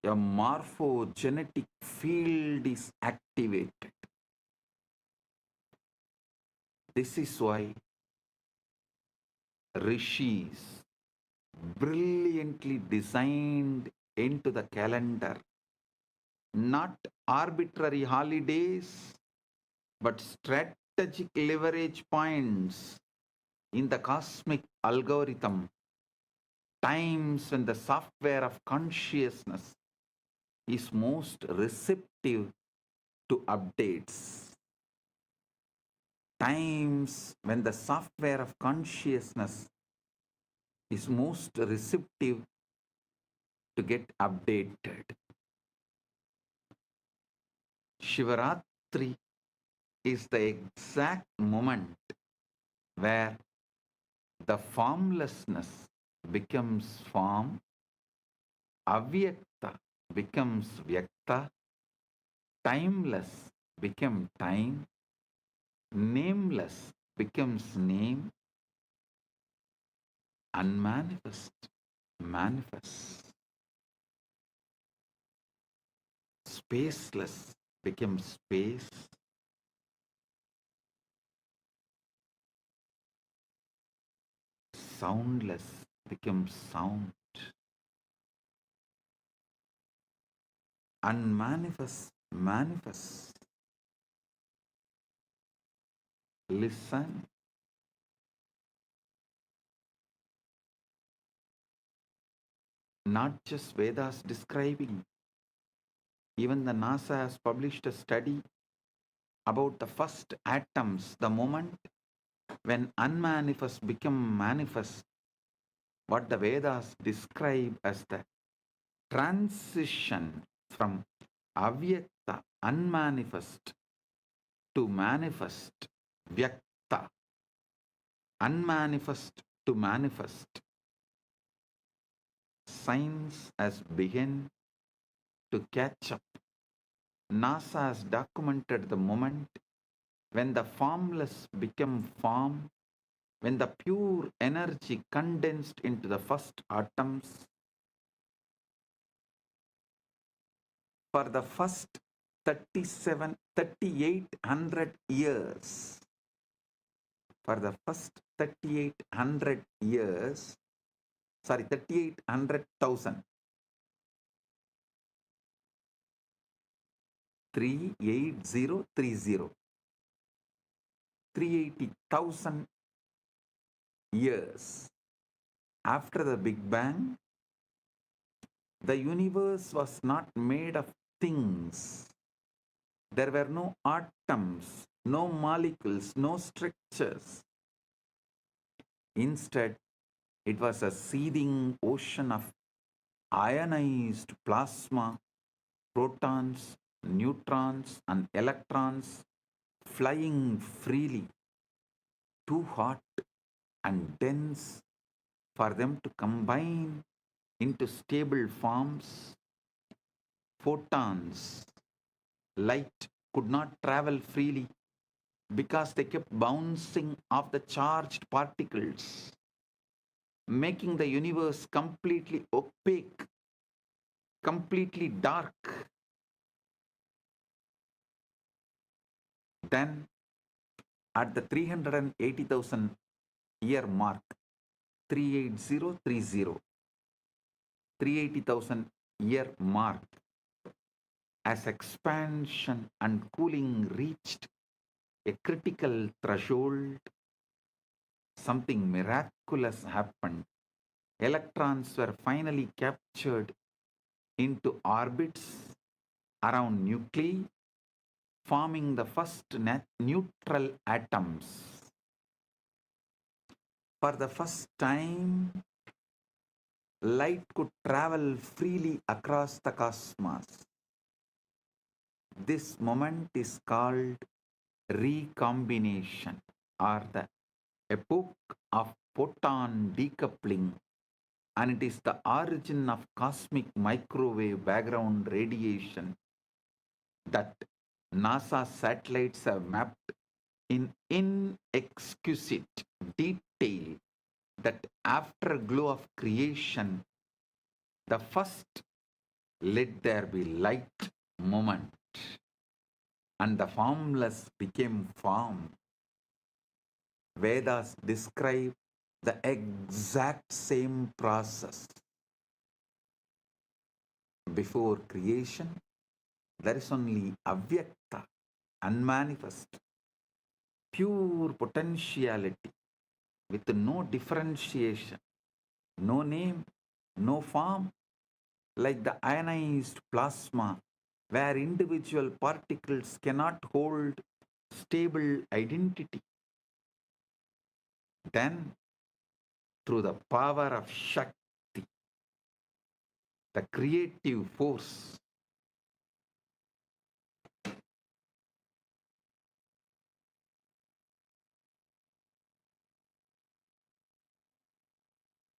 a morphogenetic field is activated. This is why rishis brilliantly designed into the calendar not arbitrary holidays, but strategic leverage points in the cosmic algorithm, times when the software of consciousness is most receptive to updates. Times when the software of consciousness is most receptive to get updated. Shivaratri is the exact moment where the formlessness becomes form, avyakta becomes vyakta, timeless becomes time, nameless becomes name, unmanifest manifests. Spaceless becomes space. Soundless becomes sound. Unmanifest manifests. Listen. Not just Vedas describing. Even the NASA has published a study about the first atoms, the moment when unmanifest become manifest, what the Vedas describe as the transition from avyakta, unmanifest, to manifest, vyakta, unmanifest to manifest. Science has begun to catch up. NASA has documented the moment when the formless became form, when the pure energy condensed into the first atoms. For the first 3800 years, for the first 3800 years, 3800,000, 38030, 380,000 years after the Big Bang, the universe was not made of things. There were no atoms, no molecules, no structures. Instead, it was a seething ocean of ionized plasma, protons, neutrons, and electrons flying freely, too hot and dense for them to combine into stable forms. Photons, light, could not travel freely because they kept bouncing off the charged particles, making the universe completely opaque, completely dark. Then, at the 380,000 year mark, 38030, 380,000 year mark, as expansion and cooling reached a critical threshold, something miraculous happened. Electrons were finally captured into orbits around nuclei, forming the first neutral atoms. For the first time, light could travel freely across the cosmos. This moment is called recombination, or the epoch of photon decoupling, and it is the origin of cosmic microwave background radiation that NASA satellites have mapped in inexquisite detail. That afterglow of creation, the first let there be light moment, and the formless became form. Vedas describe the exact same process. Before creation, there is only avyakta, unmanifest, pure potentiality with no differentiation, no name, no form, like the ionized plasma, where individual particles cannot hold stable identity. Then, through the power of Shakti, the creative force,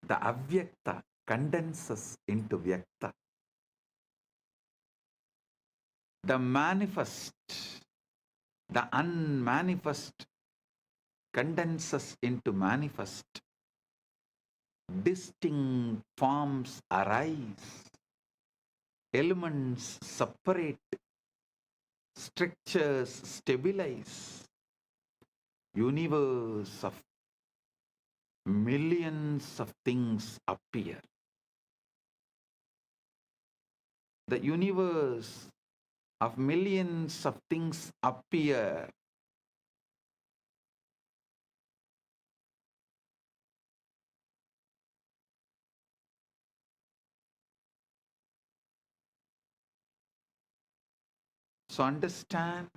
the avyakta condenses into vyakta. The manifest, the unmanifest condenses into manifest. Distinct forms arise, elements separate, structures stabilize, universe of millions of things appear. The universe of millions of things appear. So understand,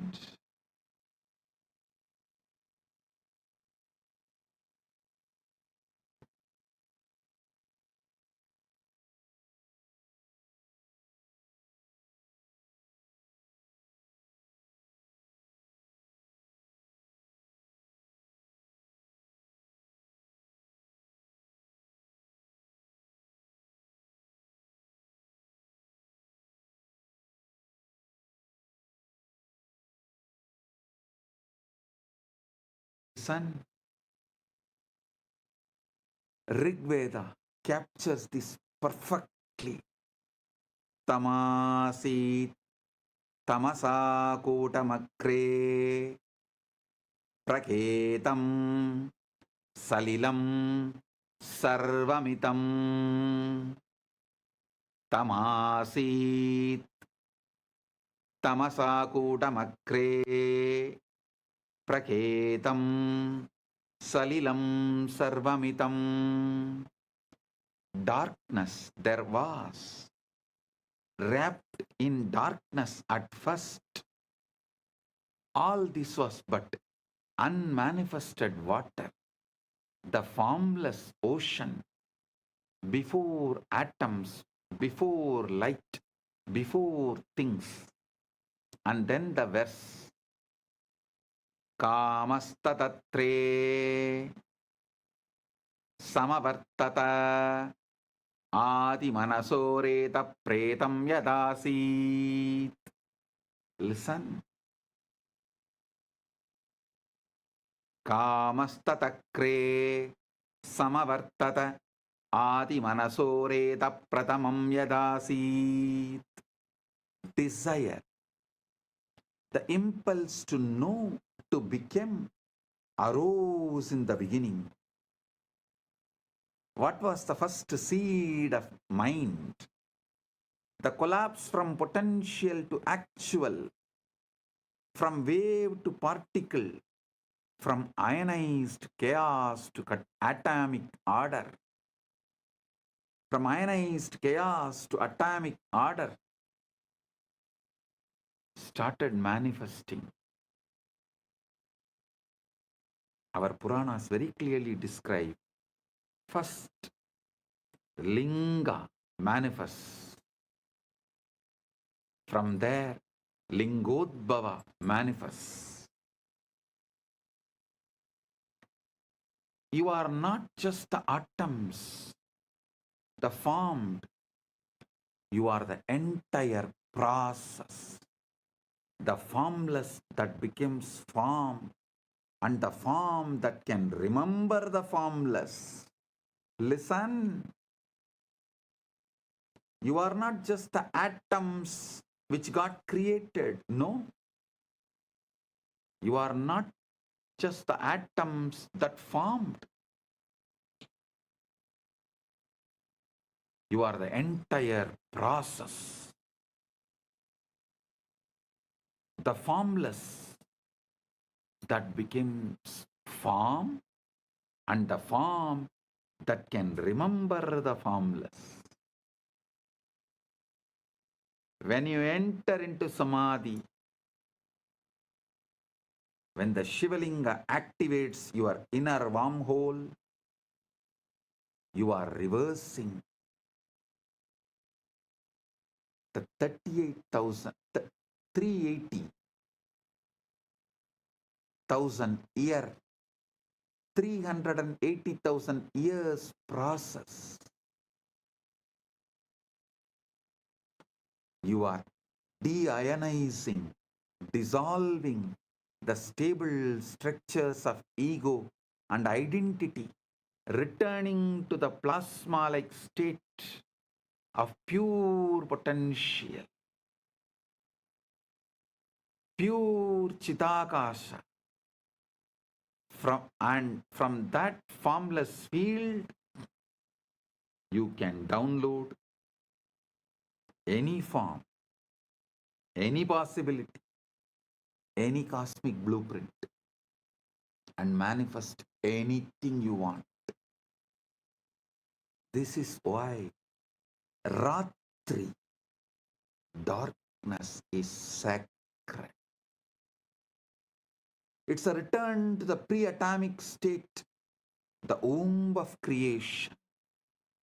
Listen. Rig Veda captures this perfectly. Tamasit tamasa kotamakre praketam salilam sarvamitam. Tamasit tamasa kotamakre praketam salilam sarvamitam. Darkness there was, wrapped in darkness at first. All this was but unmanifested water, the formless ocean, before atoms, before light, before things. And then the verse, Kamastatre Samavartata Adi Manasoreta Pretam Yadasit. Listen. Kamastatakre Samavartata Adi Manasoreta Pratamam Yadasit. Desire, the impulse to know, to become, arose in the beginning. What was the first seed of mind? The collapse from potential to actual, from wave to particle, from ionized chaos to atomic order, from ionized chaos to atomic order, started manifesting. Our Puranas very clearly describe first Linga manifests. From there, Lingodbhava manifests. You are not just the atoms, the formed. You are the entire process. The formless that becomes form, and the form that can remember the formless. Listen. You are not just the atoms which got created. No. You are not just the atoms that formed. You are the entire process. The formless that becomes form, and the form that can remember the formless. When you enter into Samadhi, when the Shivalinga activates your inner wormhole, you are reversing the 38,000, 380,000 year, 380,000 years process. You are deionizing, dissolving the stable structures of ego and identity, returning to the plasma-like state of pure potential, pure Chidakasha. From that formless field, you can download any form, any possibility, any cosmic blueprint, and manifest anything you want. This is why Ratri, darkness, is sacred. It's a return to the pre-atomic state, the womb of creation,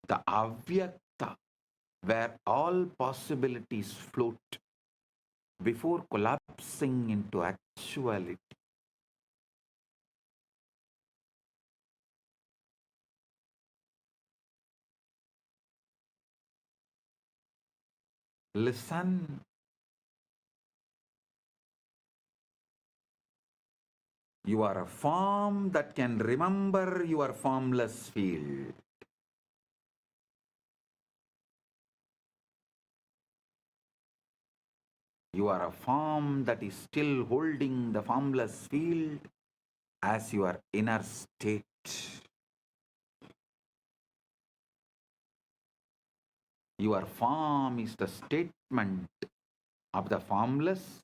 the Avyakta, where all possibilities float before collapsing into actuality. Listen. You are a form that can remember your formless field. You are a form that is still holding the formless field as your inner state. Your form is the statement of the formless.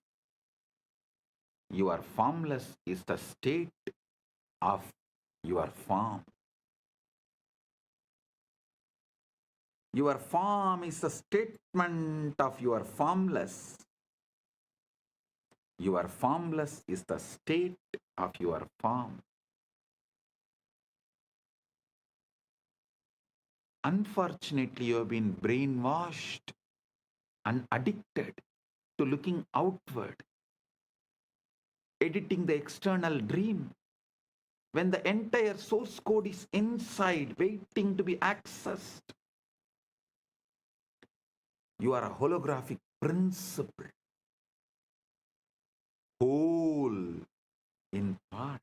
Your formless is the state of your form. Your form is the statement of your formless. Your formless is the state of your form. Unfortunately, you have been brainwashed and addicted to looking outward, editing the external dream, when the entire source code is inside, waiting to be accessed. You are a holographic principle, whole in part,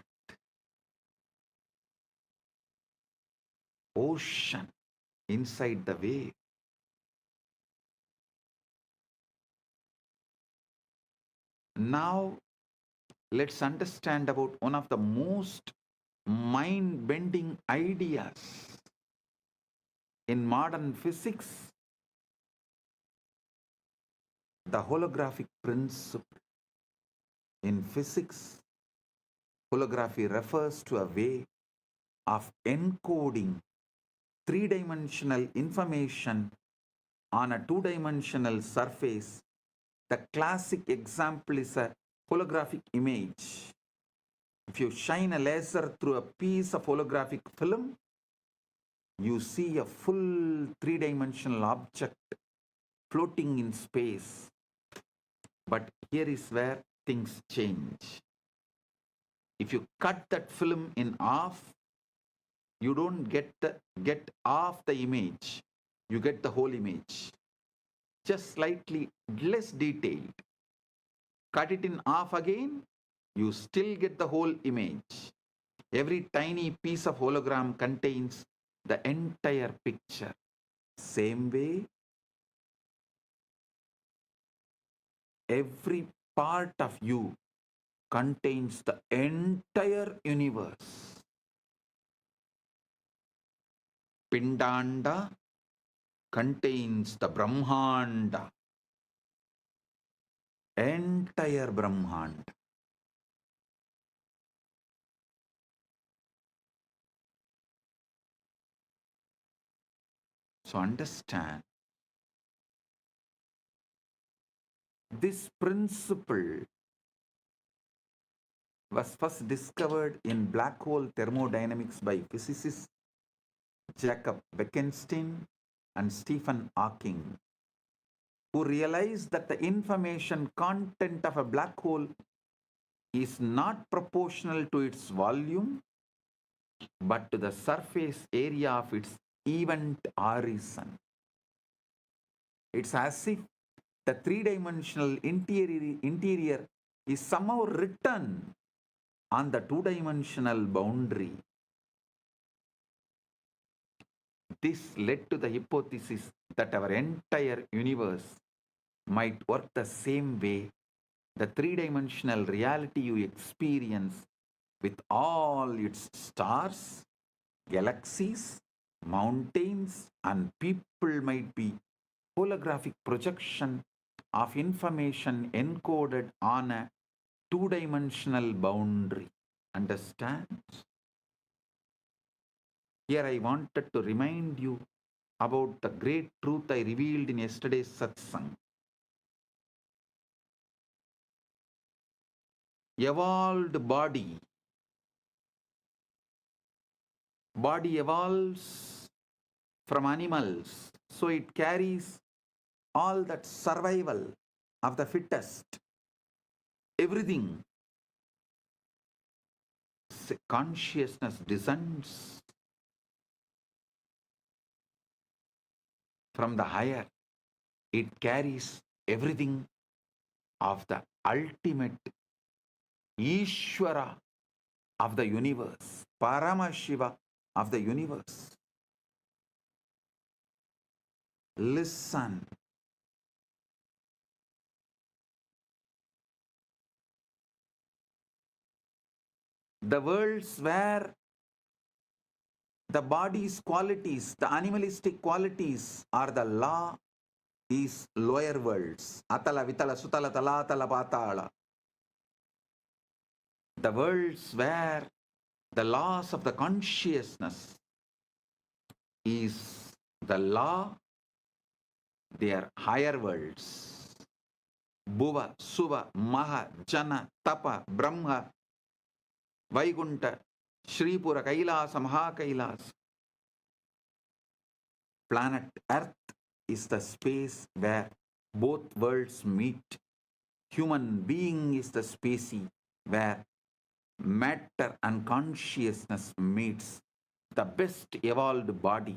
ocean inside the wave. Now, let's understand about one of the most mind-bending ideas in modern physics, the holographic principle. In physics, holography refers to a way of encoding three-dimensional information on a two-dimensional surface. The classic example is a holographic image. If you shine a laser through a piece of holographic film, you see a full three-dimensional object floating in space. But here is where things change. If you cut that film in half, you don't get half the image. You get the whole image, just slightly less detailed. Cut it in half again, you still get the whole image. Every tiny piece of hologram contains the entire picture. Same way, every part of you contains the entire universe. Pindanda contains the Brahmanda, entire Brahmanda. So understand, this principle was first discovered in black hole thermodynamics by physicists Jacob Bekenstein and Stephen Hawking, who realized that the information content of a black hole is not proportional to its volume, but to the surface area of its event horizon. It's as if the three-dimensional interior is somehow written on the two-dimensional boundary. This led to the hypothesis that our entire universe might work the same way. The three-dimensional reality you experience with all its stars, galaxies, mountains, and people might be holographic projection of information encoded on a two-dimensional boundary. Understand? Here I wanted to remind you about the great truth I revealed in yesterday's satsang. Evolved body evolves from animals, so it carries all that survival of the fittest, everything. Consciousness descends from the higher. It carries everything of the ultimate Ishvara of the universe, Paramashiva of the universe. Listen. The worlds where the body's qualities, the animalistic qualities are the law, is lower worlds. Atala, Vitala, Sutala, Talatala, Patala. The worlds where the laws of the consciousness is the law, they are higher worlds. Bhuva, Suva, Maha, Jana, Tapa, Brahma, Vaikunta, Shripura, Kailasa, Mahakailasa. Planet Earth is the space where both worlds meet. Human being is the species where matter and consciousness meets. The best evolved body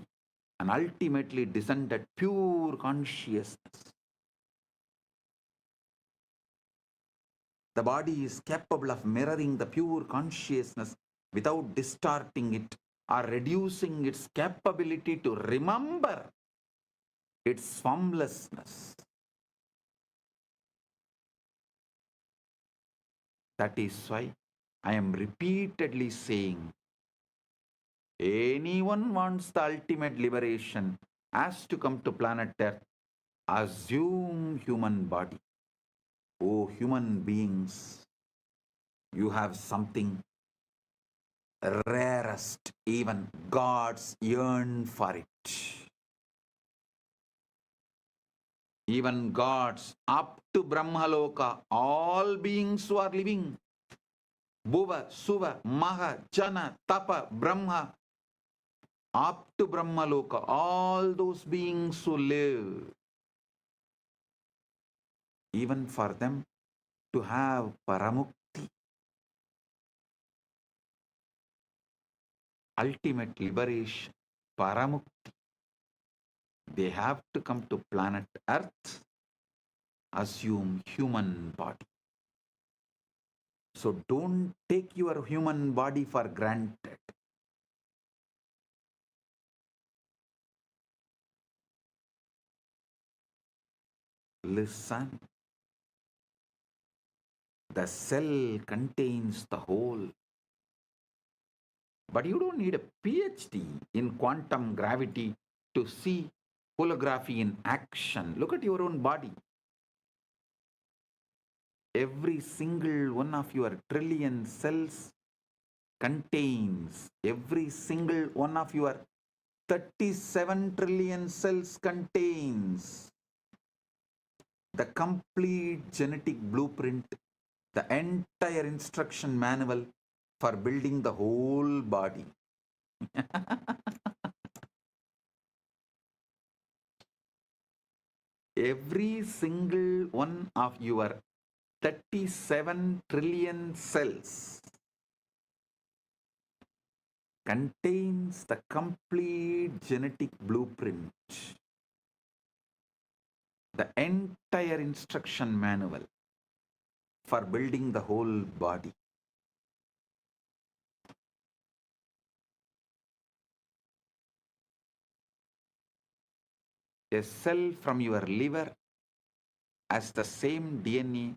and ultimately descended pure consciousness. The body is capable of mirroring the pure consciousness without distorting it or reducing its capability to remember its formlessness. That is why I am repeatedly saying, anyone wants the ultimate liberation has to come to planet Earth, assume human body. Oh, human beings, you have something rarest, even gods yearn for it. Even gods up to Brahmaloka, all beings who are living, Bhuva, Suva, Maha, Jana, Tapa, Brahma, up to Brahmaloka, all those beings who live, even for them to have Paramukti, ultimate liberation, Paramukti, they have to come to planet Earth, assume human body. So don't take your human body for granted. Listen. The cell contains the whole. But you don't need a PhD in quantum gravity to see holography in action. Look at your own body. Every single one of your trillion cells contains, every single one of your 37 trillion cells contains the complete genetic blueprint, the entire instruction manual for building the whole body. Every single one of your 37 trillion cells contains the complete genetic blueprint, the entire instruction manual for building the whole body. A cell from your liver has the same DNA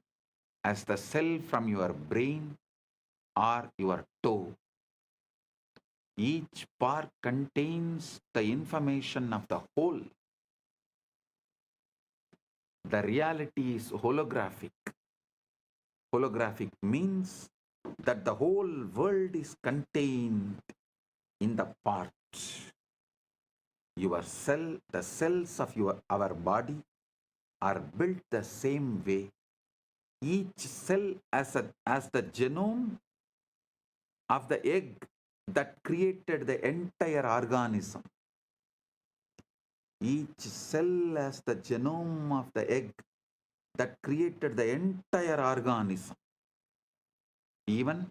as the cell from your brain or your toe. Each part contains the information of the whole. The reality is holographic. Holographic means that the whole world is contained in the parts. Your cell, the cells of our body are built the same way. Each cell as the genome of the egg that created the entire organism. Each cell has the genome of the egg that created the entire organism. Even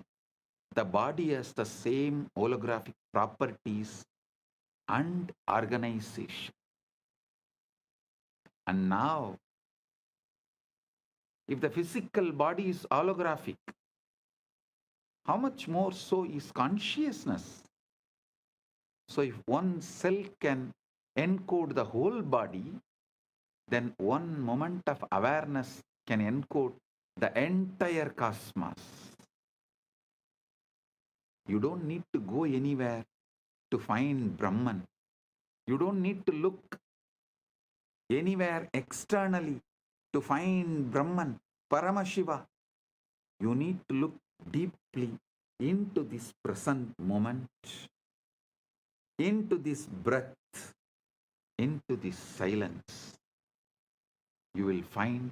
the body has the same holographic properties and organization. And now, if the physical body is holographic, How much more so is consciousness? So if one cell can encode the whole body, then one moment of awareness can encode the entire cosmos. You don't need to go anywhere to find Brahman. You don't need to look anywhere externally to find Brahman, Paramashiva. You need to look deeply into this present moment, into this breath, into this silence. You will find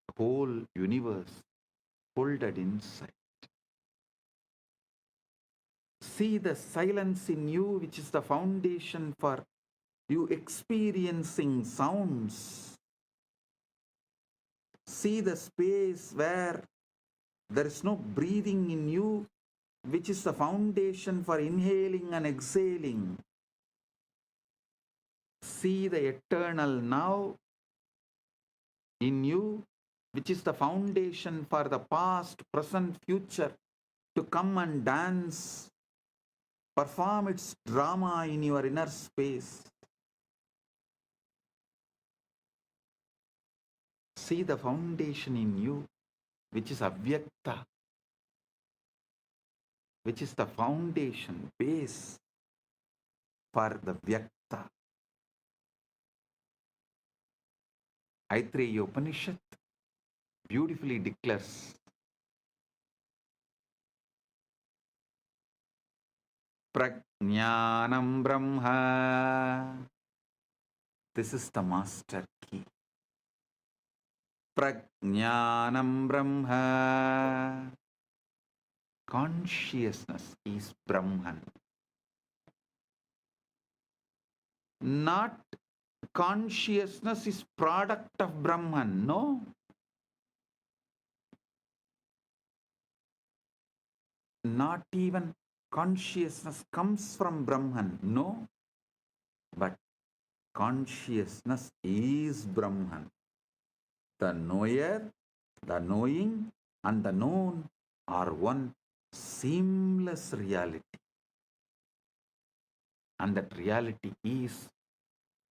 the whole universe folded inside. See the silence in you, which is the foundation for you experiencing sounds. See the space where there is no breathing in you, which is the foundation for inhaling and exhaling. See the eternal now in you, which is the foundation for the past, present, future to come and dance, perform its drama in your inner space. See the foundation in you, which is Avyakta, which is the foundation, base for the Vyakta. Aitreya Upanishad beautifully declares, Prajnanam Brahma. This is the master key. Prajnanam Brahma. Consciousness is Brahman. Not consciousness is product of Brahman. No. Not even consciousness comes from Brahman. No. But consciousness is Brahman. The knower, the knowing, and the known are one seamless reality. And that reality is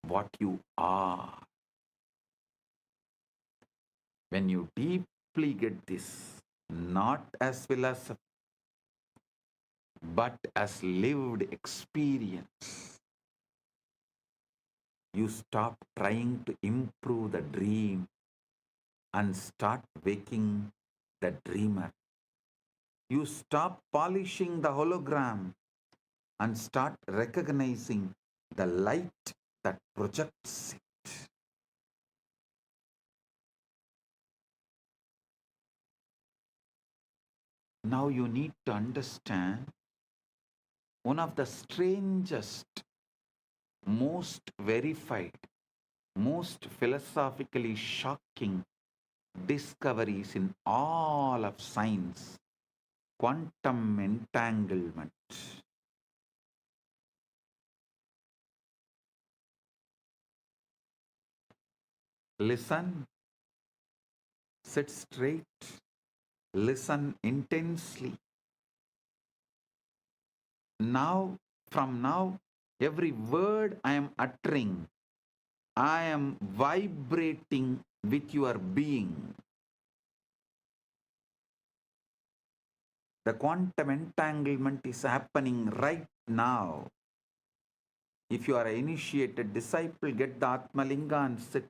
what you are. When you deeply get this, not as philosophy, but as lived experience, you stop trying to improve the dream and start waking the dreamer. You stop polishing the hologram and start recognizing the light that projects it. Now you need to understand one of the strangest, most verified, most philosophically shocking discoveries in all of science: quantum entanglement. Listen, sit straight, listen intensely. Now, from now, every word I am uttering, I am vibrating with your being. The quantum entanglement is happening right now. If you are an initiated disciple, get the Atmalinga and sit.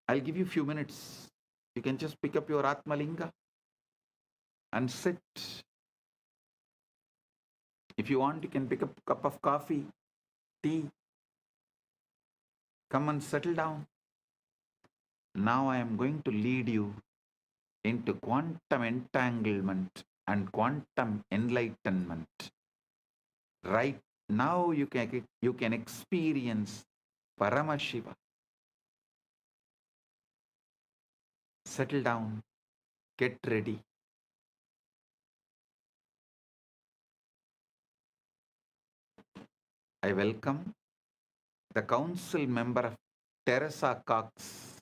I'll give you a few minutes. You can just pick up your Atmalinga and sit. If you want, you can pick up a cup of coffee, tea. Come and settle down. Now I am going to lead you into quantum entanglement and quantum enlightenment. Right now you can experience Paramashiva. Settle down, get ready. I welcome the council member of Teresa Cox,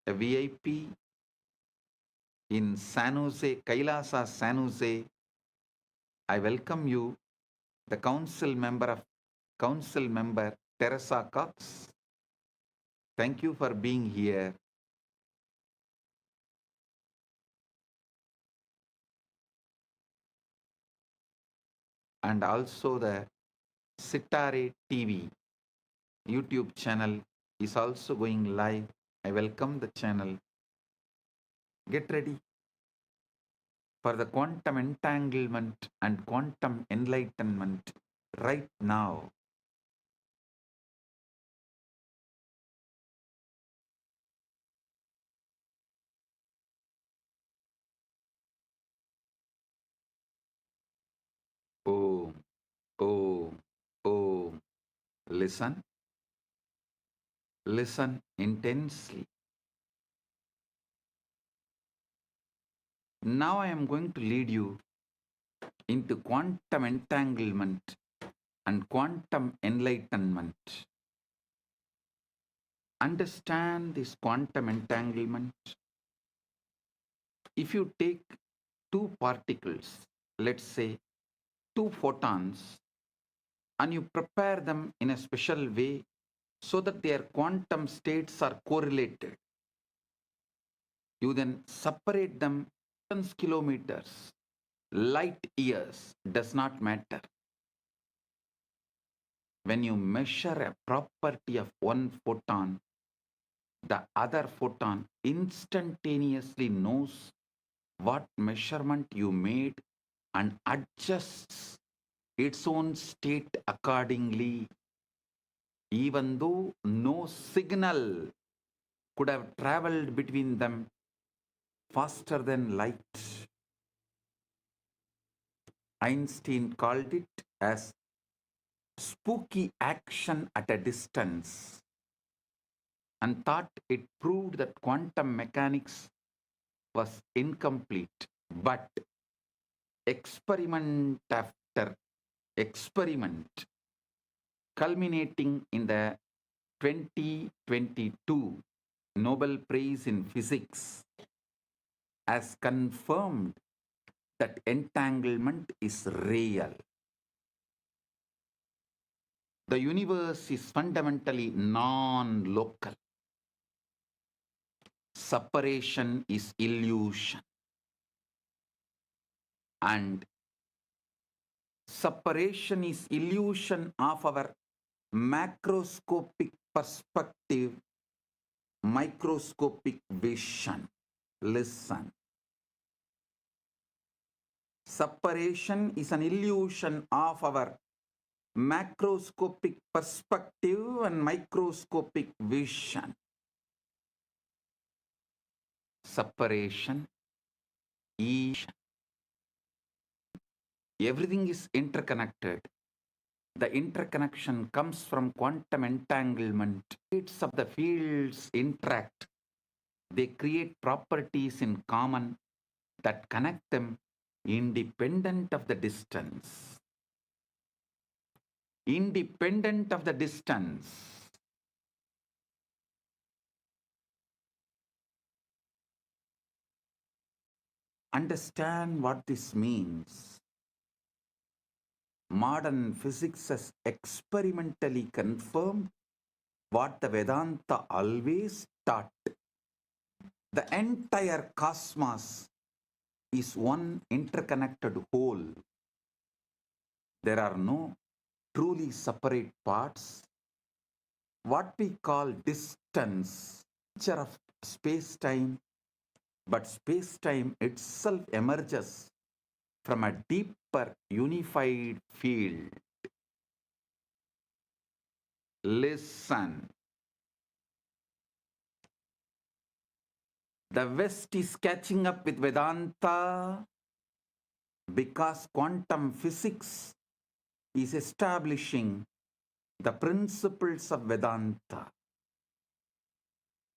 a VIP in San Jose, Kailasa, San Jose. I welcome you, the council member Teresa Cox. Thank you for being here. And also the Sitare TV YouTube channel is also going live. I welcome the channel. Get ready for the quantum entanglement and quantum enlightenment right now. Oh, oh, oh. Listen, listen intensely. Now I am going to lead you into quantum entanglement and quantum enlightenment. Understand this quantum entanglement. If you take two particles, let's say two photons, and you prepare them in a special way so that their quantum states are correlated, you then separate them kilometers, light years, does not matter. When you measure a property of one photon, the other photon instantaneously knows what measurement you made and adjusts its own state accordingly, even though no signal could have traveled between them faster than light. Einstein called it as spooky action at a distance and thought it proved that quantum mechanics was incomplete. But experiment after experiment, culminating in the 2022 Nobel Prize in Physics, has confirmed that entanglement is real. The universe is fundamentally non-local. Separation is illusion. And separation is illusion of our macroscopic perspective, microscopic vision. Listen. Separation is an illusion of our macroscopic perspective and microscopic vision. Separation, illusion. Everything is interconnected. The interconnection comes from quantum entanglement. States of the fields interact. They create properties in common that connect them independent of the distance. Independent of the distance. Understand what this means. Modern physics has experimentally confirmed what the Vedanta always taught. The entire cosmos is one interconnected whole. There are no truly separate parts. What we call distance, nature of space-time, but space-time itself emerges from a deeper unified field. Listen. The West is catching up with Vedanta because quantum physics is establishing the principles of Vedanta.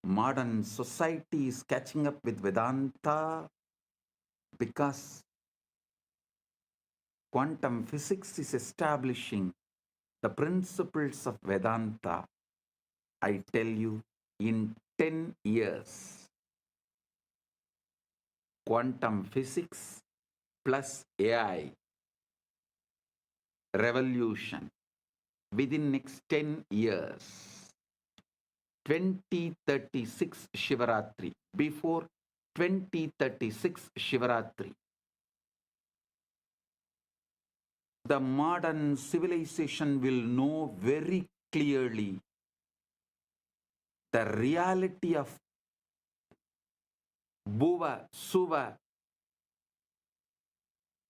Modern society is catching up with Vedanta because quantum physics is establishing the principles of Vedanta. I tell you, in 10 years, quantum physics plus AI revolution within next 10 years. 2036 Shivaratri. Before 2036 Shivaratri, the modern civilization will know very clearly the reality of Bhuva, Suva,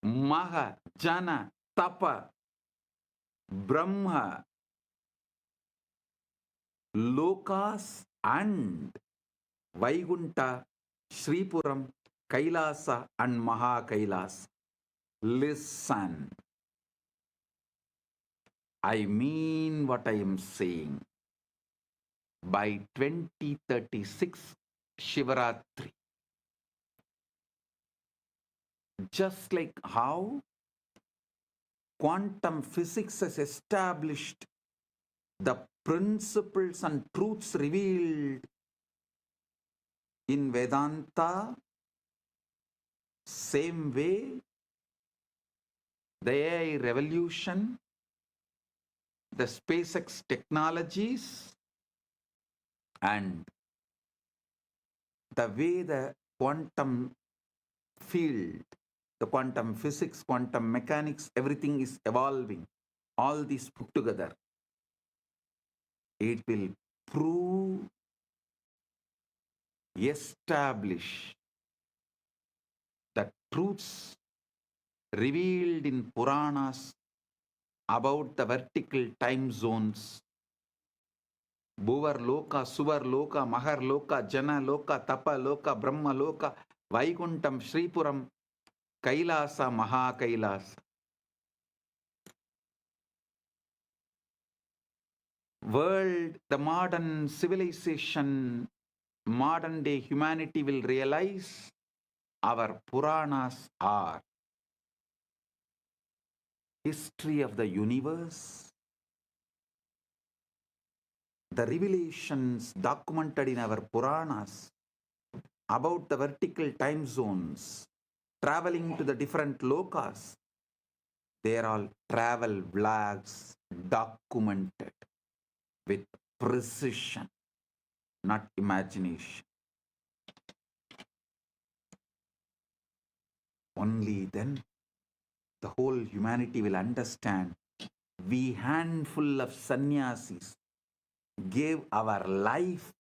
Maha, Jana, Tapa, Brahma, Lokas and Vaikunta, Sripuram, Kailasa and Maha Kailasa. Listen, I mean what I am saying. By 2036 Shivaratri, just like how quantum physics has established the principles and truths revealed in Vedanta, same way the AI revolution, the SpaceX technologies, and the way the quantum field, the quantum physics, quantum mechanics, everything is evolving. All these put together, it will prove, establish the truths revealed in Puranas about the vertical time zones. Bhuvar Loka, Suvar Loka, Mahar Loka, Jana Loka, Tapa Loka, Brahma Loka, Vaikuntam, Sripuram, Kailasa, Maha Kailasa. World, the modern civilization, modern day humanity will realize our Puranas are history of the universe, the revelations documented in our Puranas about the vertical time zones, traveling to the different lokas. They are all travel vlogs documented with precision, not imagination. Only then the whole humanity will understand. We handful of sannyasis gave our life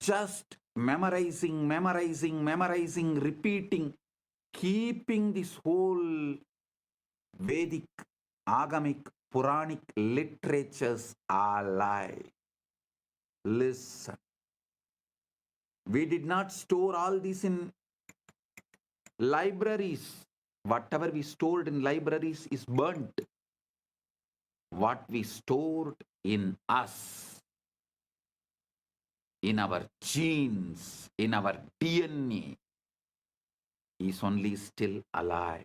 just memorizing, repeating, keeping this whole Vedic, Agamic, Puranic literatures alive. Listen. We did not store all this in libraries. Whatever we stored in libraries is burnt. What we stored in us, in our genes, in our DNA, is only still alive.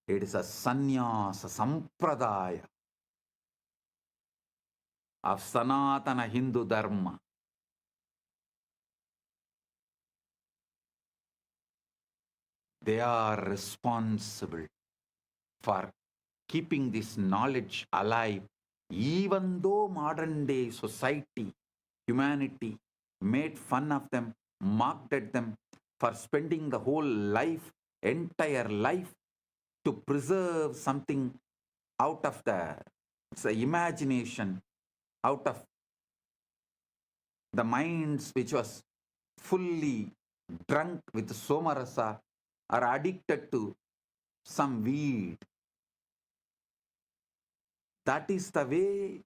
It is a sannyasa sampradaya of Sanatana Hindu Dharma. They are responsible for keeping this knowledge alive, even though modern day society, humanity made fun of them, mocked at them for spending the whole life, entire life, to preserve something out of the imagination, out of the minds which was fully drunk with somarasa or addicted to some weed. That is the way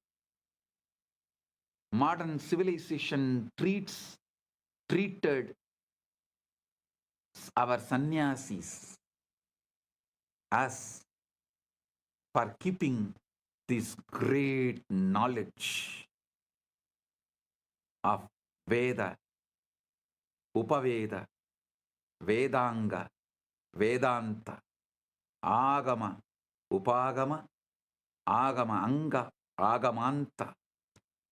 modern civilization treated our sannyasis as for keeping this great knowledge of Veda, Upaveda, Vedanga, Vedanta, Agama, Upagama, Agama Anga, Agamanta,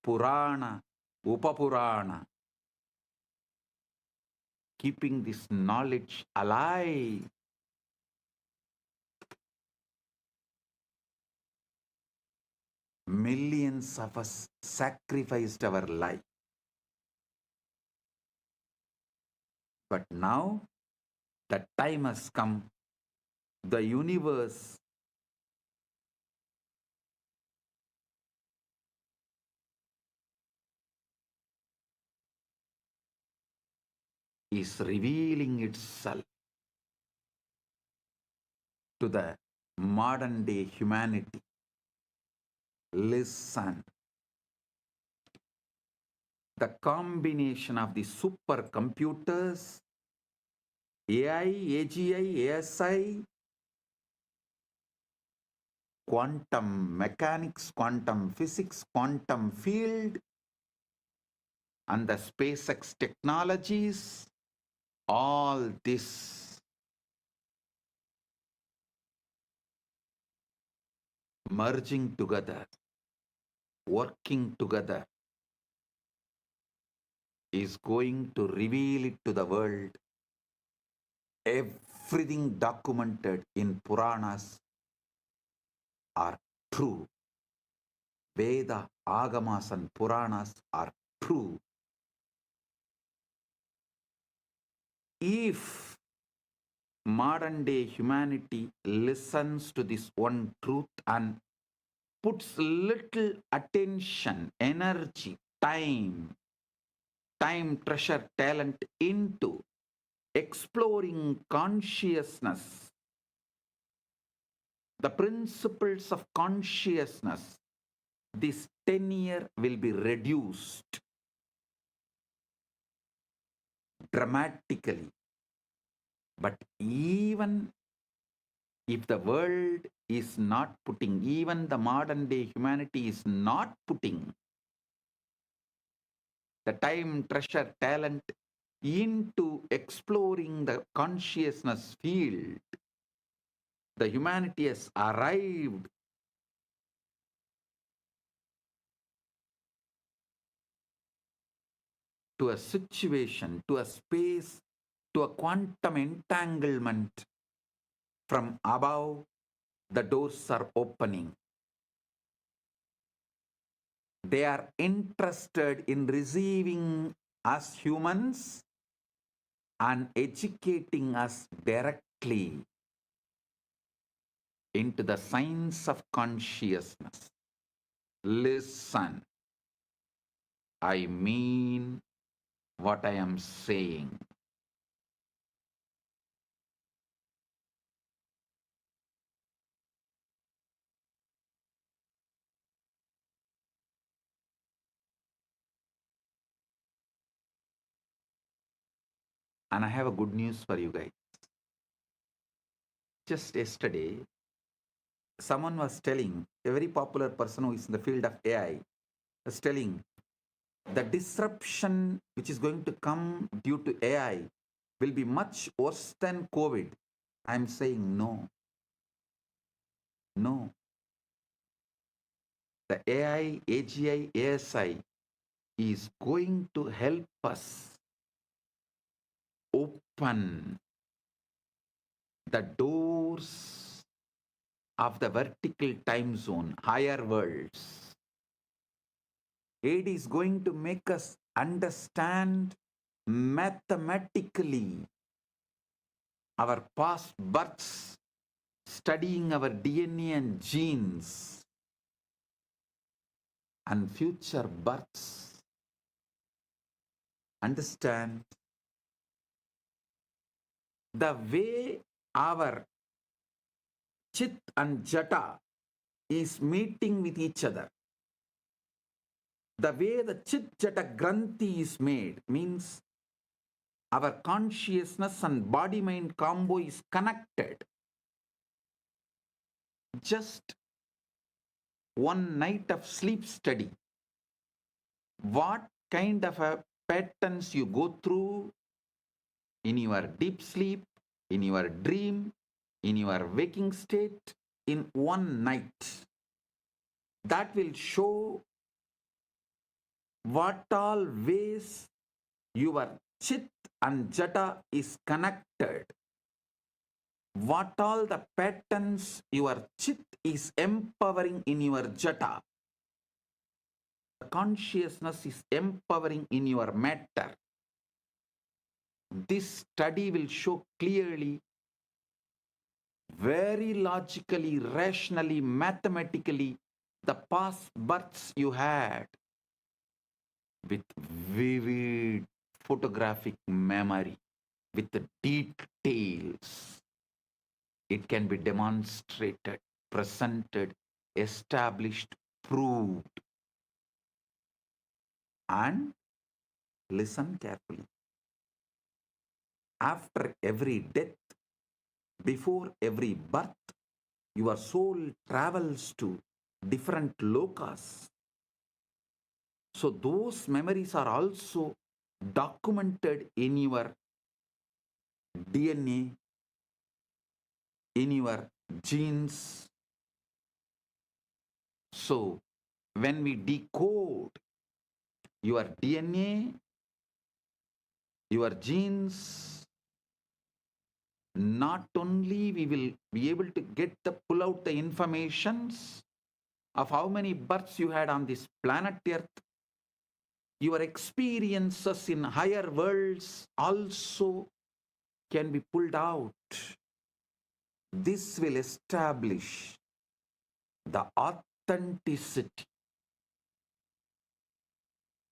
Purana, Upapurana. keeping this knowledge alive. Millions of us sacrificed our life. But now the time has come. The universe is revealing itself to the modern day humanity. Listen. The combination of the supercomputers, AI, AGI, ASI, quantum mechanics, quantum physics, quantum field, and the SpaceX technologies, all this merging together, working together, is going to reveal it to the world. Everything documented in Puranas are true. Veda, Agamas, and Puranas are true. If modern day humanity listens to this one truth and puts little attention, energy, time, treasure, talent into exploring consciousness, the principles of consciousness, this tenure will be reduced dramatically. But even if the world is not putting, even the modern day humanity is not putting the time, treasure, talent into exploring the consciousness field, the humanity has arrived to a situation, to a space, to a quantum entanglement. From above, the doors are opening. They are interested in receiving us humans and educating us directly into the science of consciousness. Listen, I mean what I am saying. And I have a good news for you guys. Just yesterday, someone was telling, a very popular person who is in the field of AI, was telling the disruption which is going to come due to AI will be much worse than COVID. I'm saying no. No. The AI, AGI, ASI is going to help us open the doors of the vertical time zone, higher worlds. It is going to make us understand mathematically our past births, studying our DNA and genes, and future births. Understand the way our Chit and Jata is meeting with each other. The way the Chit Jata Granthi is made means our consciousness and body mind combo is connected. Just one night of sleep study. What kind of a patterns you go through in your deep sleep, in your dream, in your waking state, in one night. That will show what all ways your Chit and Jata is connected. What all the patterns your Chit is empowering in your Jata, consciousness is empowering in your matter. This study will show clearly, very logically, rationally, mathematically, the past births you had with vivid photographic memory, with the details. It can be demonstrated, presented, established, proved. And listen carefully. After every death, before every birth, your soul travels to different lokas. So those memories are also documented in your DNA, in your genes. So when we decode your DNA, your genes, not only we will be able to pull out the informations of how many births you had on this planet Earth, your experiences in higher worlds also can be pulled out. This will establish the authenticity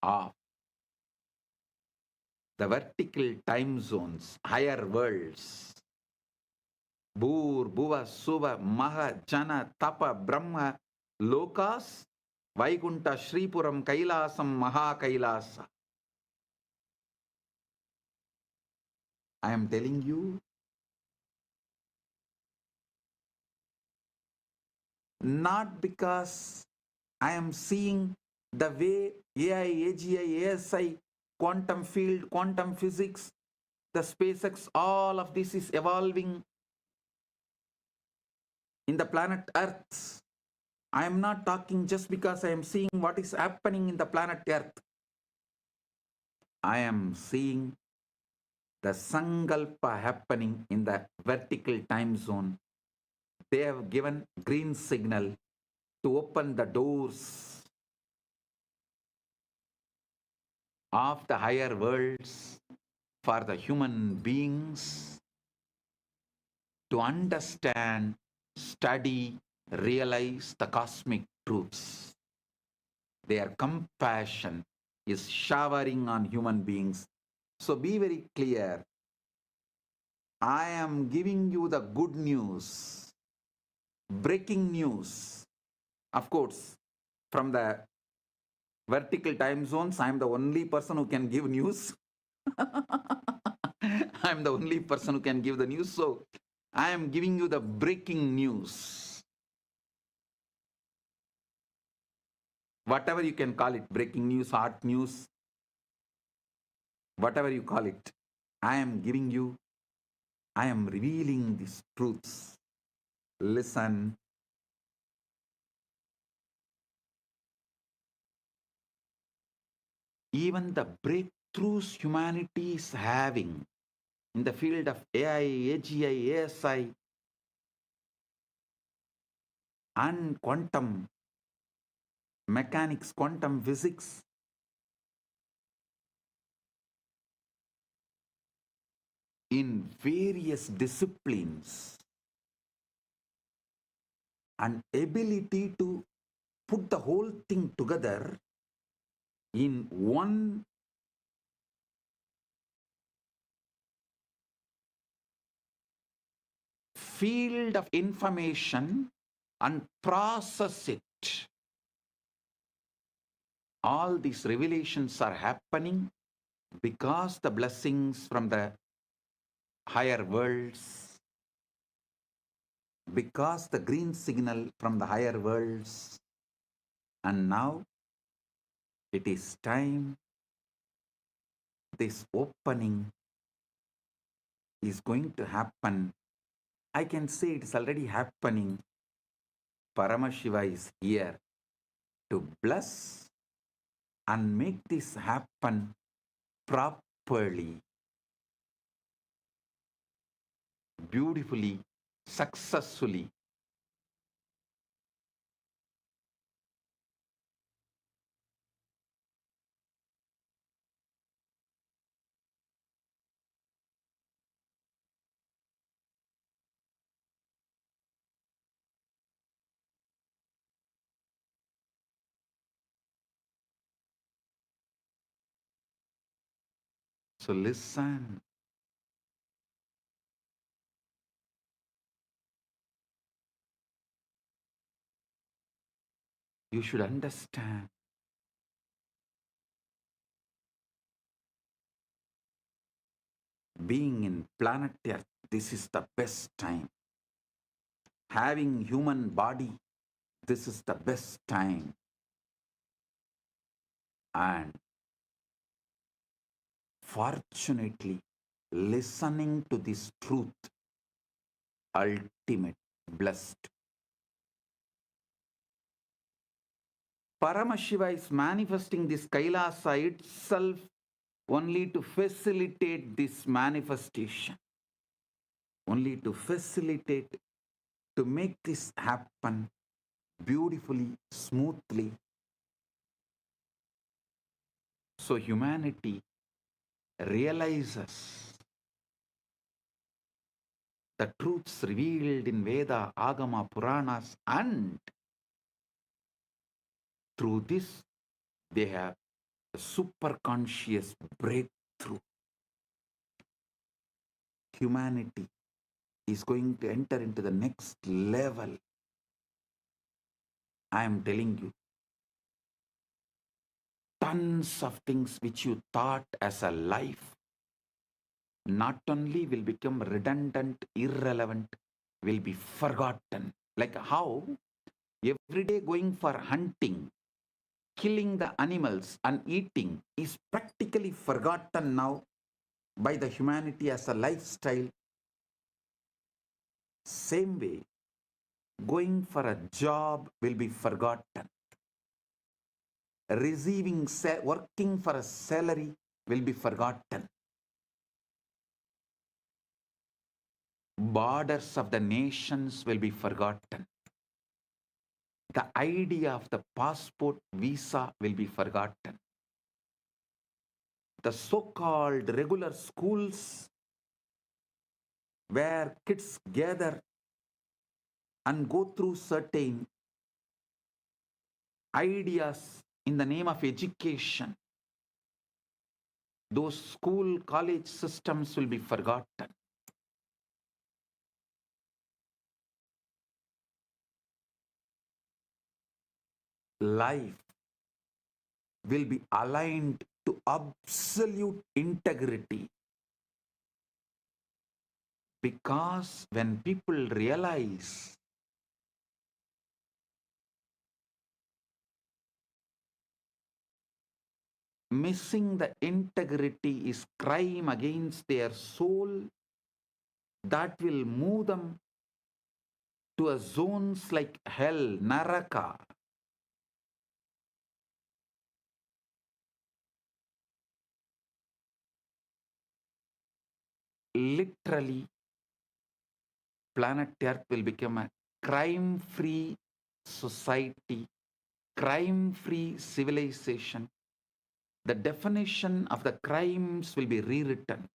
of the vertical time zones, higher worlds. Bhur, Bhuva, Suva, Maha, Jana, Tapa, Brahma, Lokas, Vaikunta, Shripuram, Kailasam, Maha Kailasa. I am telling you, not because I am seeing the way AI, AGI, ASI, quantum field, quantum physics, the SpaceX, all of this is evolving in the planet Earth. I am not talking just because I am seeing what is happening in the planet Earth. I am seeing the Sankalpa happening in the vertical time zone. They have given green signal to open the doors of the higher worlds for the human beings to understand, study, realize the cosmic truths. Their compassion is showering on human beings. So be very clear. I am giving you the good news, breaking news. Of course, from the vertical time zones, I am the only person who can give news. I am the only person who can give the news. So I am giving you the breaking news. Whatever you can call it, breaking news, hot news, whatever you call it, I am giving you, I am revealing these truths. Listen. Even the breakthroughs humanity is having in the field of AI, AGI, ASI, and quantum mechanics, quantum physics, in various disciplines, and ability to put the whole thing together in one field of information and process it. All these revelations are happening because the blessings from the higher worlds, because the green signal from the higher worlds. And now it is time. This opening is going to happen. I can say it is already happening. Paramashiva is here to bless and make this happen properly, beautifully, successfully. So listen. You should understand. Being in planet Earth, this is the best time. Having human body, this is the best time. And fortunately, listening to this truth, ultimate blessed. Paramashiva is manifesting this Kailasa itself only to facilitate this manifestation, only to facilitate, to make this happen beautifully, smoothly. So humanity realizes the truths revealed in Veda, Agama, Puranas, and through this they have a super conscious breakthrough. Humanity is going to enter into the next level. I am telling you, tons of things which you thought as a life not only will become redundant, irrelevant, will be forgotten. Like how every day going for hunting, killing the animals and eating is practically forgotten now by the humanity as a lifestyle. Same way, going for a job will be forgotten. Working for a salary will be forgotten. Borders of the nations will be forgotten. The idea of the passport visa will be forgotten. The so-called regular schools where kids gather and go through certain ideas in the name of education, those school college systems will be forgotten. Life will be aligned to absolute integrity, because when people realize missing the integrity is crime against their soul, that will move them to a zones like hell, naraka. Literally, planet Earth will become a crime-free society, crime-free civilization. The definition of the crimes will be rewritten.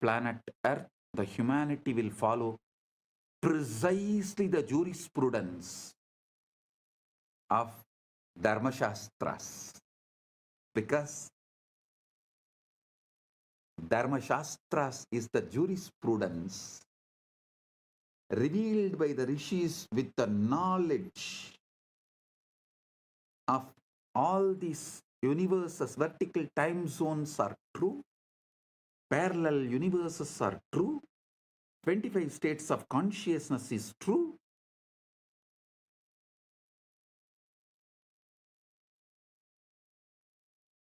Planet Earth, the humanity will follow precisely the jurisprudence of Dharmashastras, because Dharmashastras is the jurisprudence revealed by the rishis with the knowledge of all these universes. Vertical time zones are true, parallel universes are true, 25 states of consciousness is true.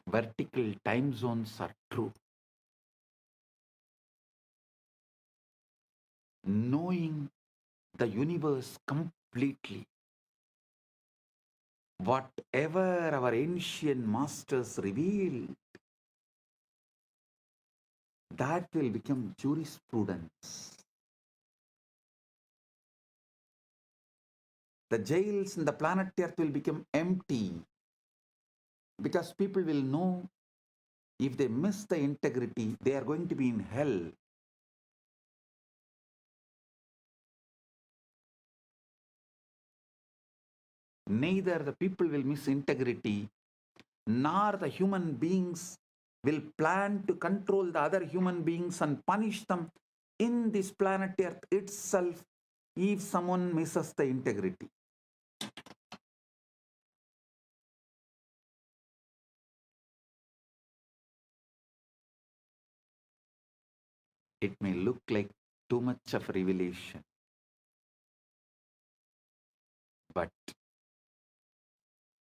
Vertical time zones are true. Knowing the universe completely, whatever our ancient masters revealed, that will become jurisprudence. The jails in the planet Earth will become empty because people will know if they miss the integrity, they are going to be in hell. Neither the people will miss integrity, nor the human beings will plan to control the other human beings and punish them in this planet Earth itself if someone misses the integrity. It may look like too much of revelation, but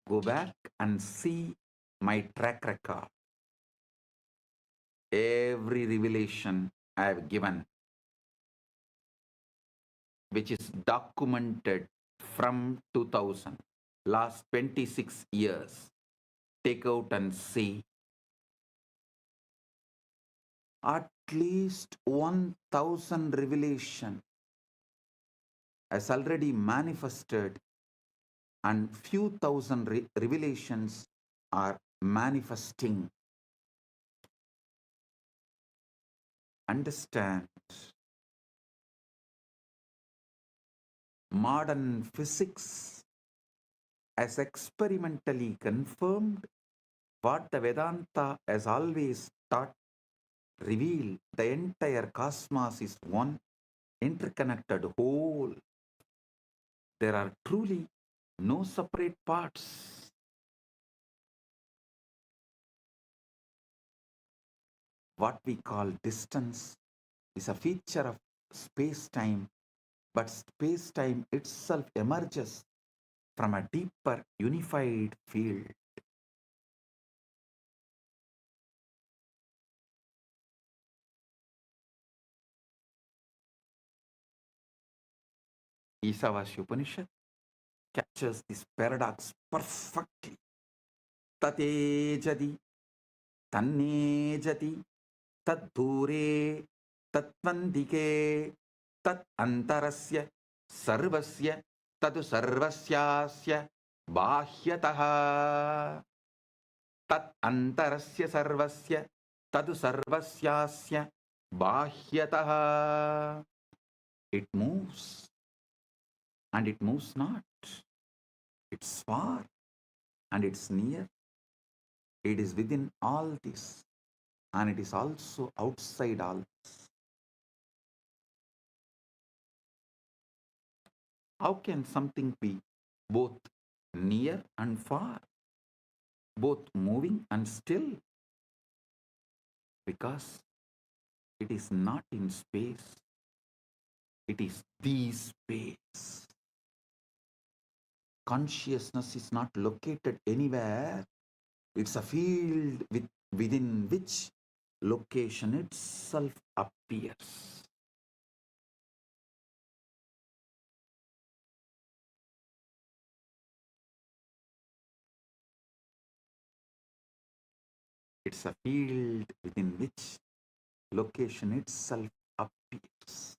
go back and see my track record. Every revelation I have given, which is documented from 2000, last 26 years, take out and see at least 1000 revelation has already manifested, and few thousand revelations are manifesting. Understand, modern physics has experimentally confirmed what the Vedanta has always taught, revealed. The entire cosmos is one interconnected whole. There are truly no separate parts. What we call distance is a feature of space-time, but space-time itself emerges from a deeper unified field. Isavasya Upanishad captures this paradox perfectly. Tatejadi, tannejati, taddure, tatvandike, tat antarasya, sarvasya, tadu sarvasyasya, bahyataha. Tat antarasya sarvasya, tadu sarvasyasya, bahyataha. It moves and it moves not. It's far and it's near. It is within all this and it is also outside all this. How can something be both near and far, both moving and still? Because it is not in space, it is the space. Consciousness is not located anywhere. It's a field within which location itself appears. It's a field within which location itself appears.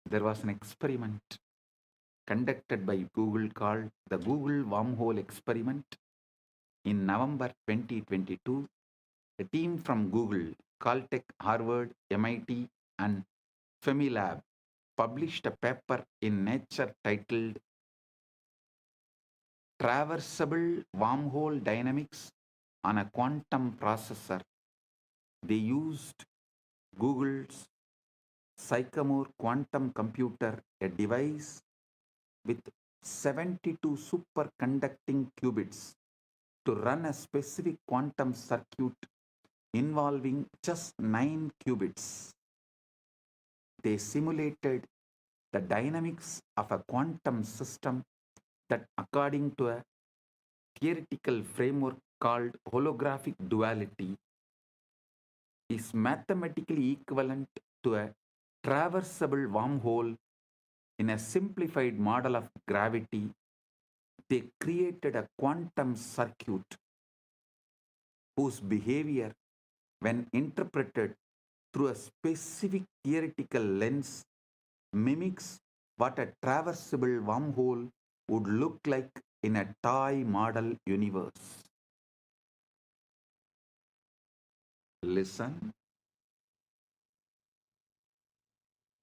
There was an experiment conducted by Google called the Google Wormhole Experiment. In November 2022, a team from Google, Caltech, Harvard, MIT, and Femilab published a paper in Nature titled Traversable Wormhole Dynamics on a Quantum Processor. They used Google's Sycamore quantum computer, a device with 72 superconducting qubits, to run a specific quantum circuit involving just 9 qubits. They simulated the dynamics of a quantum system that, according to a theoretical framework called holographic duality, is mathematically equivalent to a traversable wormhole in a simplified model of gravity. They created a quantum circuit whose behavior, when interpreted through a specific theoretical lens, mimics what a traversable wormhole would look like in a toy model universe. Listen.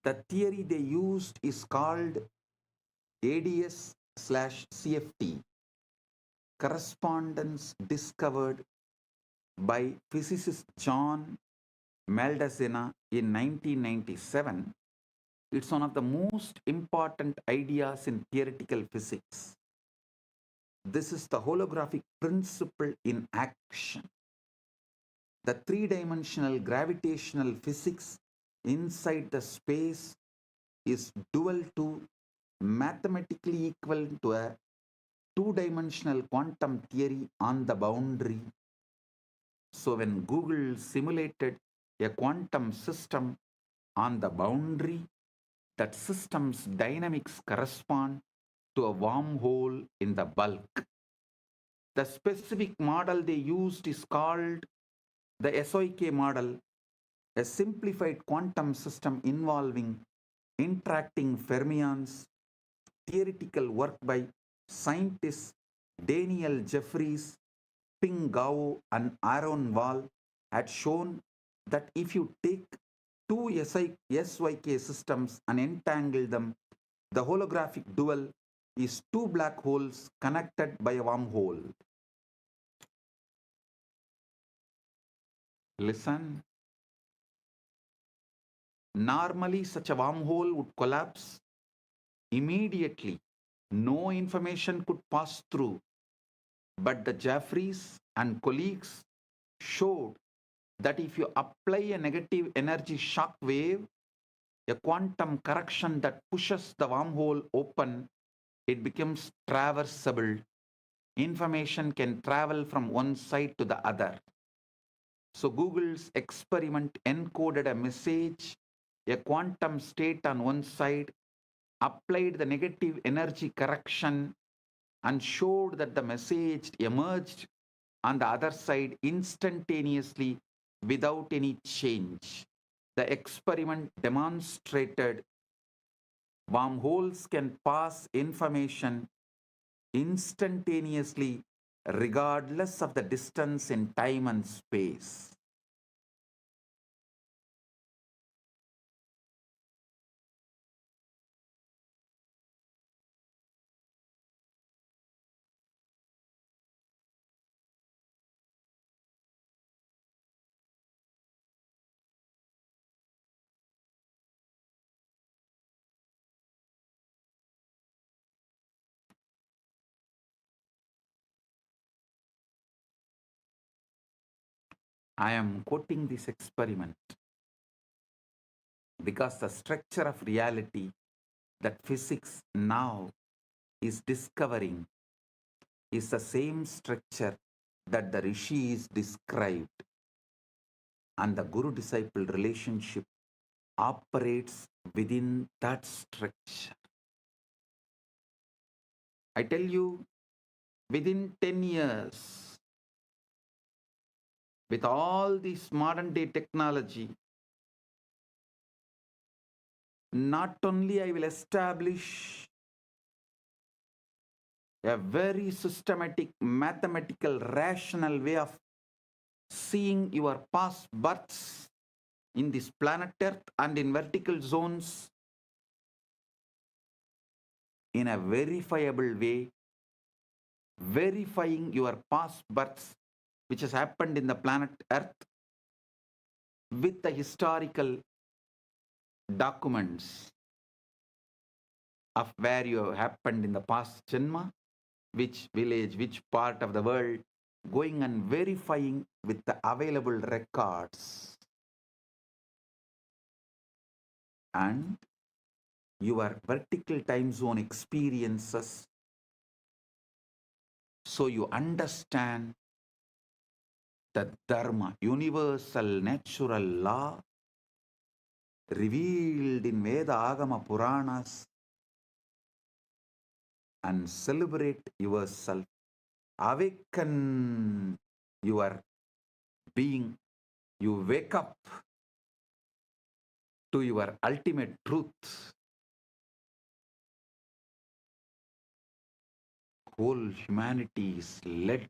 The theory they used is called ADS/CFT, correspondence discovered by physicist John Maldacena in 1997. It's one of the most important ideas in theoretical physics. This is the holographic principle in action. The three-dimensional gravitational physics inside the space is dual to, mathematically equivalent to, a two-dimensional quantum theory on the boundary. So when Google simulated a quantum system on the boundary, that system's dynamics correspond to a wormhole in the bulk. The specific model they used is called the SOK model, a simplified quantum system involving interacting fermions. Theoretical work by scientists Daniel Jeffries, Ping Gao, and Aaron Wall had shown that if you take two SYK systems and entangle them, the holographic dual is two black holes connected by a wormhole. Listen. Normally, such a wormhole would collapse immediately. No information could pass through. But the Jeffries and colleagues showed that if you apply a negative energy shock wave, a quantum correction that pushes the wormhole open, it becomes traversable. Information can travel from one side to the other. So Google's experiment encoded a message, a quantum state on one side, applied the negative energy correction, and showed that the message emerged on the other side instantaneously without any change. The experiment demonstrated wormholes can pass information instantaneously regardless of the distance in time and space. I am quoting this experiment because the structure of reality that physics now is discovering is the same structure that the rishis described, and the guru disciple relationship operates within that structure. I tell you, within 10 years, with all this modern day technology, not only I will establish a very systematic, mathematical, rational way of seeing your past births in this planet Earth and in vertical zones in a verifiable way, verifying your past births which has happened in the planet Earth with the historical documents of where you have happened in the past janma, which village, which part of the world, going and verifying with the available records. And your vertical time zone experiences, so you understand the Dharma, universal natural law revealed in Veda Agama Puranas, and celebrate yourself. Awaken your being. You wake up to your ultimate truth. Whole humanity is led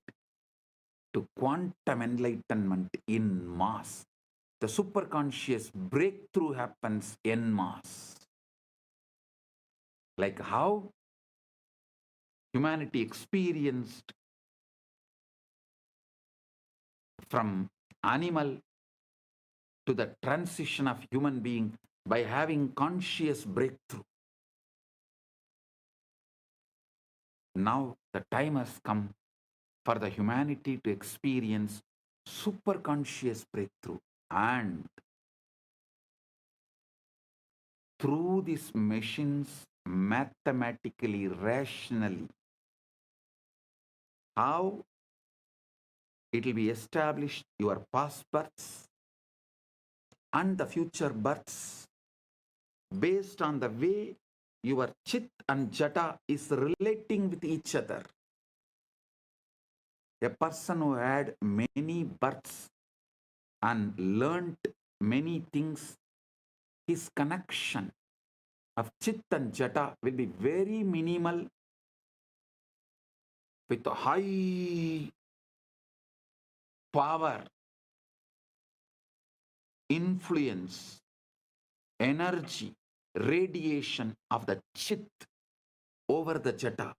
to quantum enlightenment in mass. The superconscious breakthrough happens en masse. Like how humanity experienced from animal to the transition of human being by having conscious breakthrough. Now the time has come for the humanity to experience superconscious breakthrough, and through these machines, mathematically, rationally, how it will be established your past births and the future births based on the way your chit and jata is relating with each other. A person who had many births and learnt many things, his connection of chit and jata will be very minimal with high power, influence, energy, radiation of the chit over the jata.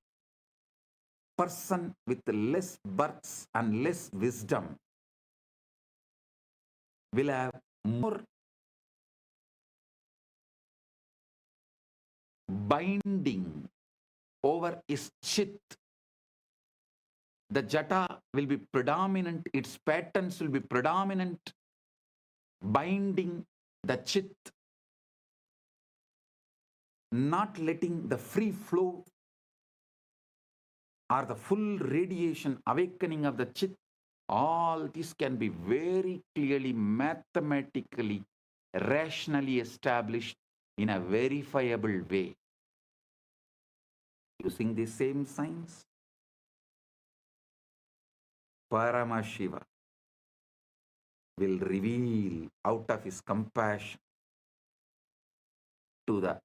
Person with less births and less wisdom will have more binding over his chit. The jata will be predominant, its patterns will be predominant, binding the chit, not letting the free flow or the full radiation awakening of the chit. All this can be very clearly, mathematically, rationally established in a verifiable way. Using the same science, Paramashiva will reveal out of his compassion to the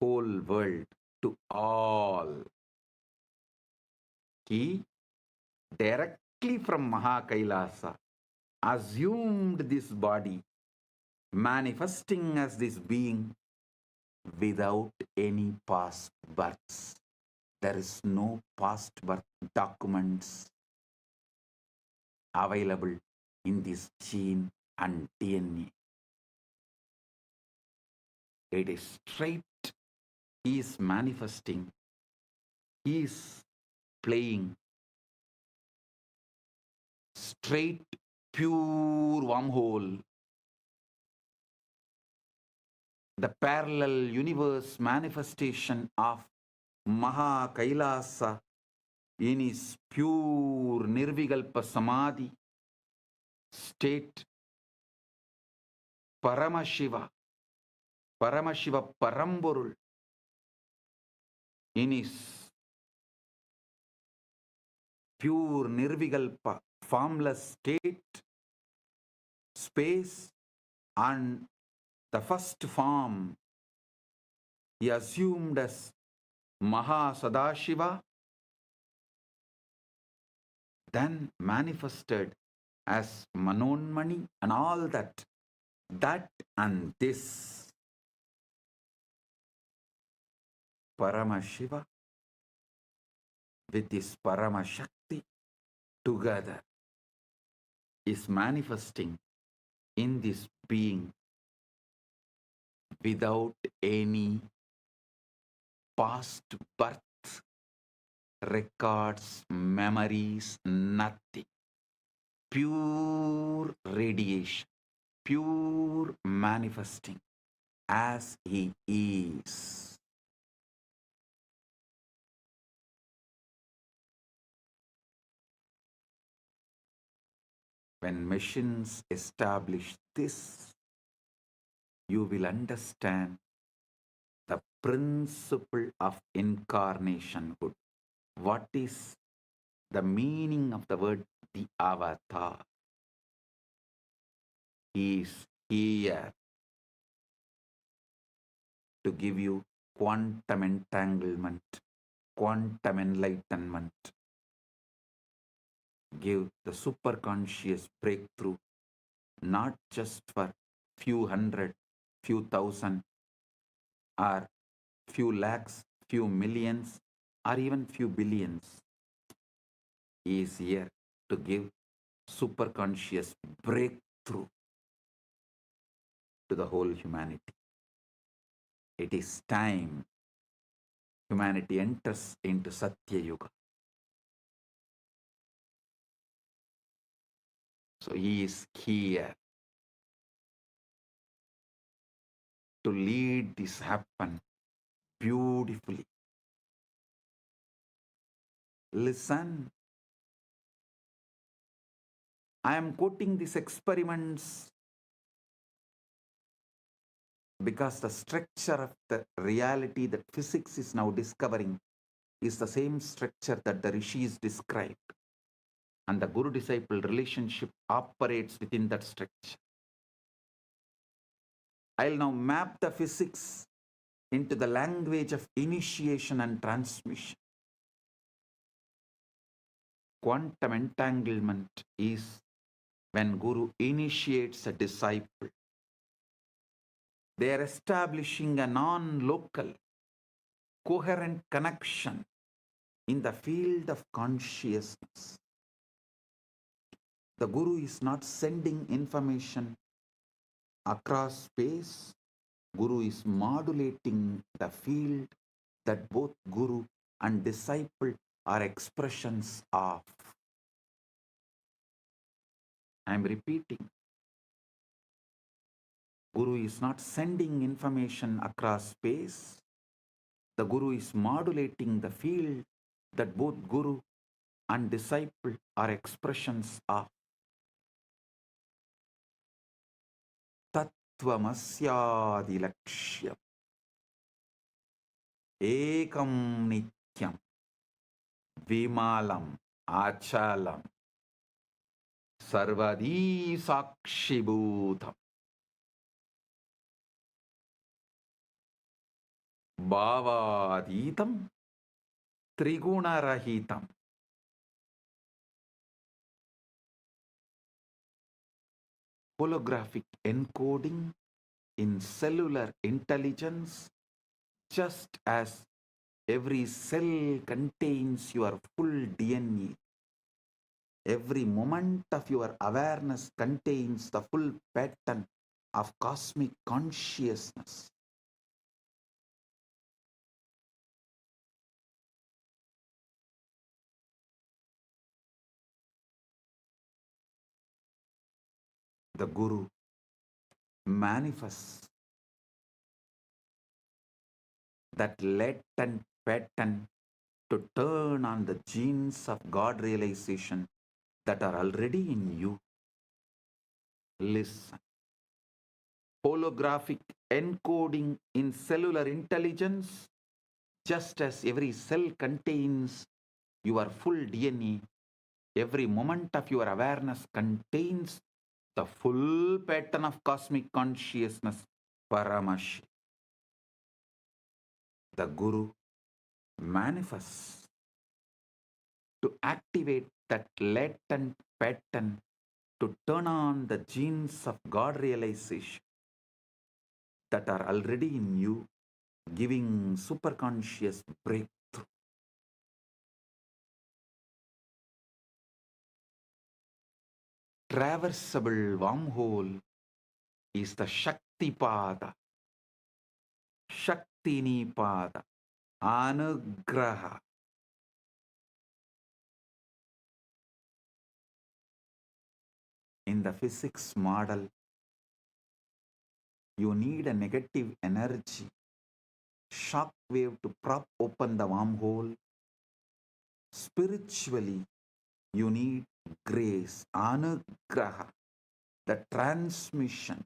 whole world, to all. He directly from Kailasa assumed this body, manifesting as this being without any past births. There is no past birth documents available in this gene and DNA. It is straight. He is manifesting. He is playing straight, pure wormhole. The parallel universe manifestation of Kailasa in his pure Nirvikalpa Samadhi state. Paramashiva Paramborul in his pure Nirvikalpa formless state, space, and the first form he assumed as Sadashiva, then manifested as Manonmani and all that. That and this Paramashiva with this Paramashakti together is manifesting in this being without any past birth records, memories, nothing. Pure radiation, pure manifesting as he is. When machines establish this, you will understand the principle of incarnationhood. What is the meaning of the word the avatar? He is here to give you quantum entanglement, quantum enlightenment, give the superconscious breakthrough, not just for few hundred, few thousand, or few lakhs, few millions, or even few billions. He is here to give superconscious breakthrough to the whole humanity. It is time humanity enters into Satya Yuga. So he is here to lead this happen beautifully. Listen, I am quoting these experiments because the structure of the reality that physics is now discovering is the same structure that the rishis described. And the guru-disciple relationship operates within that structure. I'll now map the physics into the language of initiation and transmission. Quantum entanglement is when Guru initiates a disciple. They are establishing a non-local, coherent connection in the field of consciousness. The Guru is not sending information across space. Guru is modulating the field that both Guru and disciple are expressions of. I am repeating. Guru is not sending information across space. The Guru is modulating the field that both Guru and disciple are expressions of. Tattvamasyadilakshya ekam nityam vimalam achalam sarvadi sakshibhutam bhavaditam trigunarahitam. Holographic encoding in cellular intelligence, just as every cell contains your full DNA. Every moment of your awareness contains the full pattern of cosmic consciousness. The Guru manifests that latent pattern to turn on the genes of God realization that are already in you. Listen. Holographic encoding in cellular intelligence, just as every cell contains your full DNA, every moment of your awareness contains the full pattern of cosmic consciousness, Paramash. The Guru manifests to activate that latent pattern to turn on the genes of God realization that are already in you, giving superconscious breakthrough. Traversable wormhole is the Shakti Pada, Shakti Nipada, Anugraha. In the physics model, you need a negative energy, shock wave to prop open the wormhole. Spiritually, you need grace, anugraha, the transmission,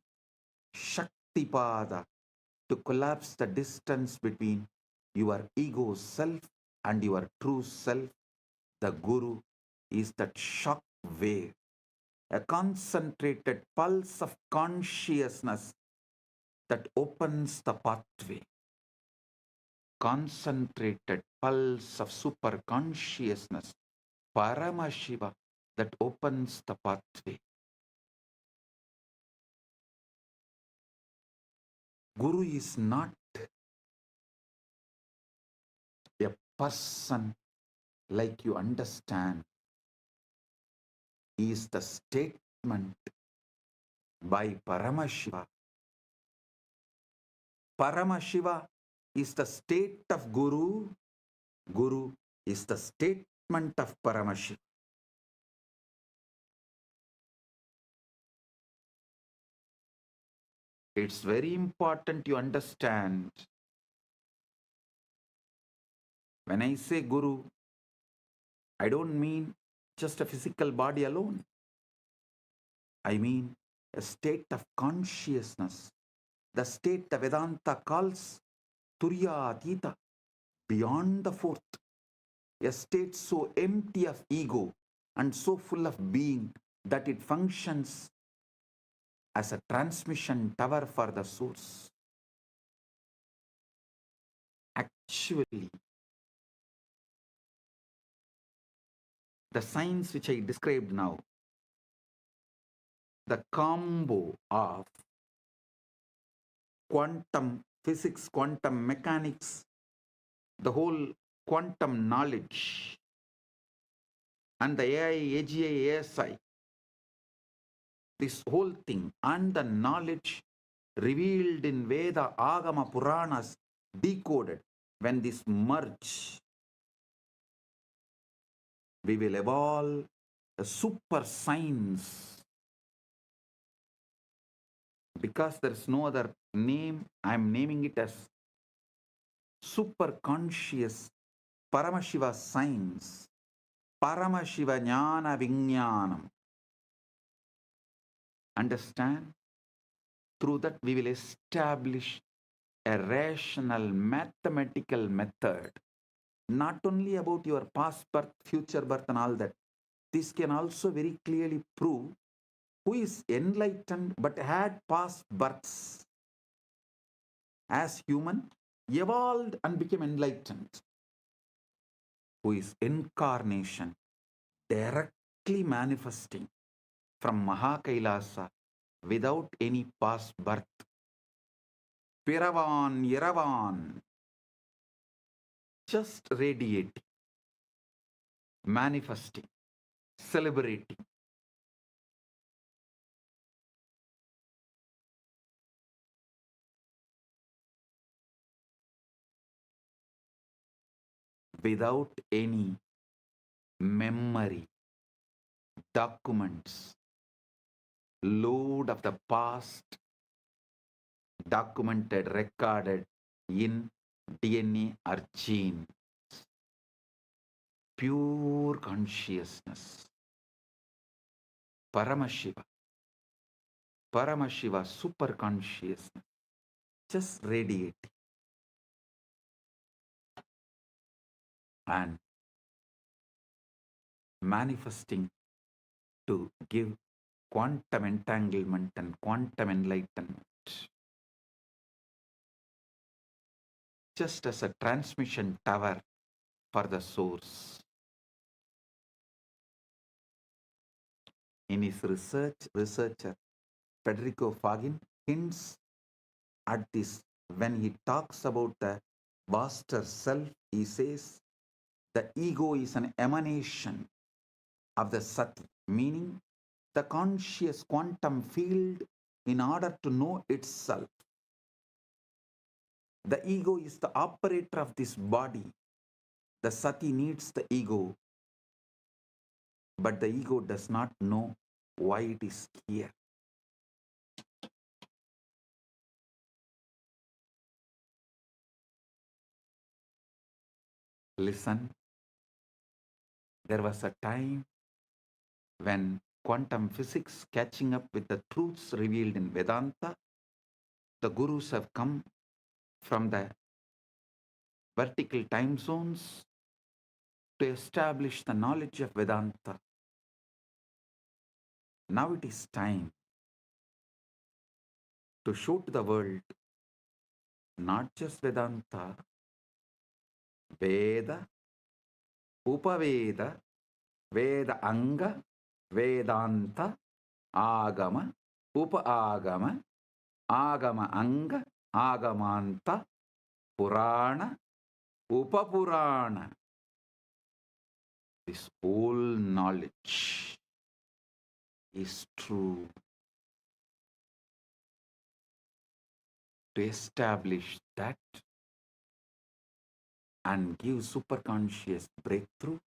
shaktipada, to collapse the distance between your ego self and your true self. The Guru is that shock wave, a concentrated pulse of consciousness that opens the pathway. Concentrated pulse of super consciousness, Paramashiva, that opens the pathway. Guru is not a person like you understand. He is the statement by Paramashiva. Paramashiva is the state of Guru. Guru is the statement of Paramashiva. It's very important you understand. When I say Guru, I don't mean just a physical body alone. I mean a state of consciousness, the state the Vedanta calls Turiya Atita, beyond the fourth, a state so empty of ego and so full of being that it functions as a transmission tower for the source. Actually, the science which I described now, the combo of quantum physics, quantum mechanics, the whole quantum knowledge, and the AI, AGI, ASI, this whole thing, and the knowledge revealed in Veda, Agama, Puranas, decoded, when this merge, we will evolve a super science. Because there is no other name, I am naming it as super conscious Paramashiva science, Paramashiva Jnana Vijnanam. Understand? Through that we will establish a rational mathematical method, not only about your past birth, future birth and all that. This can also very clearly prove who is enlightened but had past births as human, evolved and became enlightened, who is incarnation, directly manifesting from Kailasa without any past birth. Piravan, Yaravan, just radiating, manifesting, celebrating. Without any memory, documents, load of the past, documented, recorded in DNA or gene. Pure consciousness. Paramashiva. Paramashiva, super consciousness. Just radiating. And manifesting to give quantum entanglement and quantum enlightenment. Just as a transmission tower for the source. In his researcher Federico Fagin hints at this when he talks about the vaster self. He says the ego is an emanation of the sati, meaning the conscious quantum field. In order to know itself, the ego is the operator of this body. The sati needs the ego, but the ego does not know why it is here. Listen, there was a time when quantum physics catching up with the truths revealed in Vedanta, the gurus have come from the vertical time zones to establish the knowledge of Vedanta. Now it is time to show to the world not just Vedanta, Veda, Upaveda, Veda Anga, Vedanta, Agama, Upa Agama Anga, Agamanta, Purana, Upapurana. This whole knowledge is true. To establish that and give superconscious breakthrough,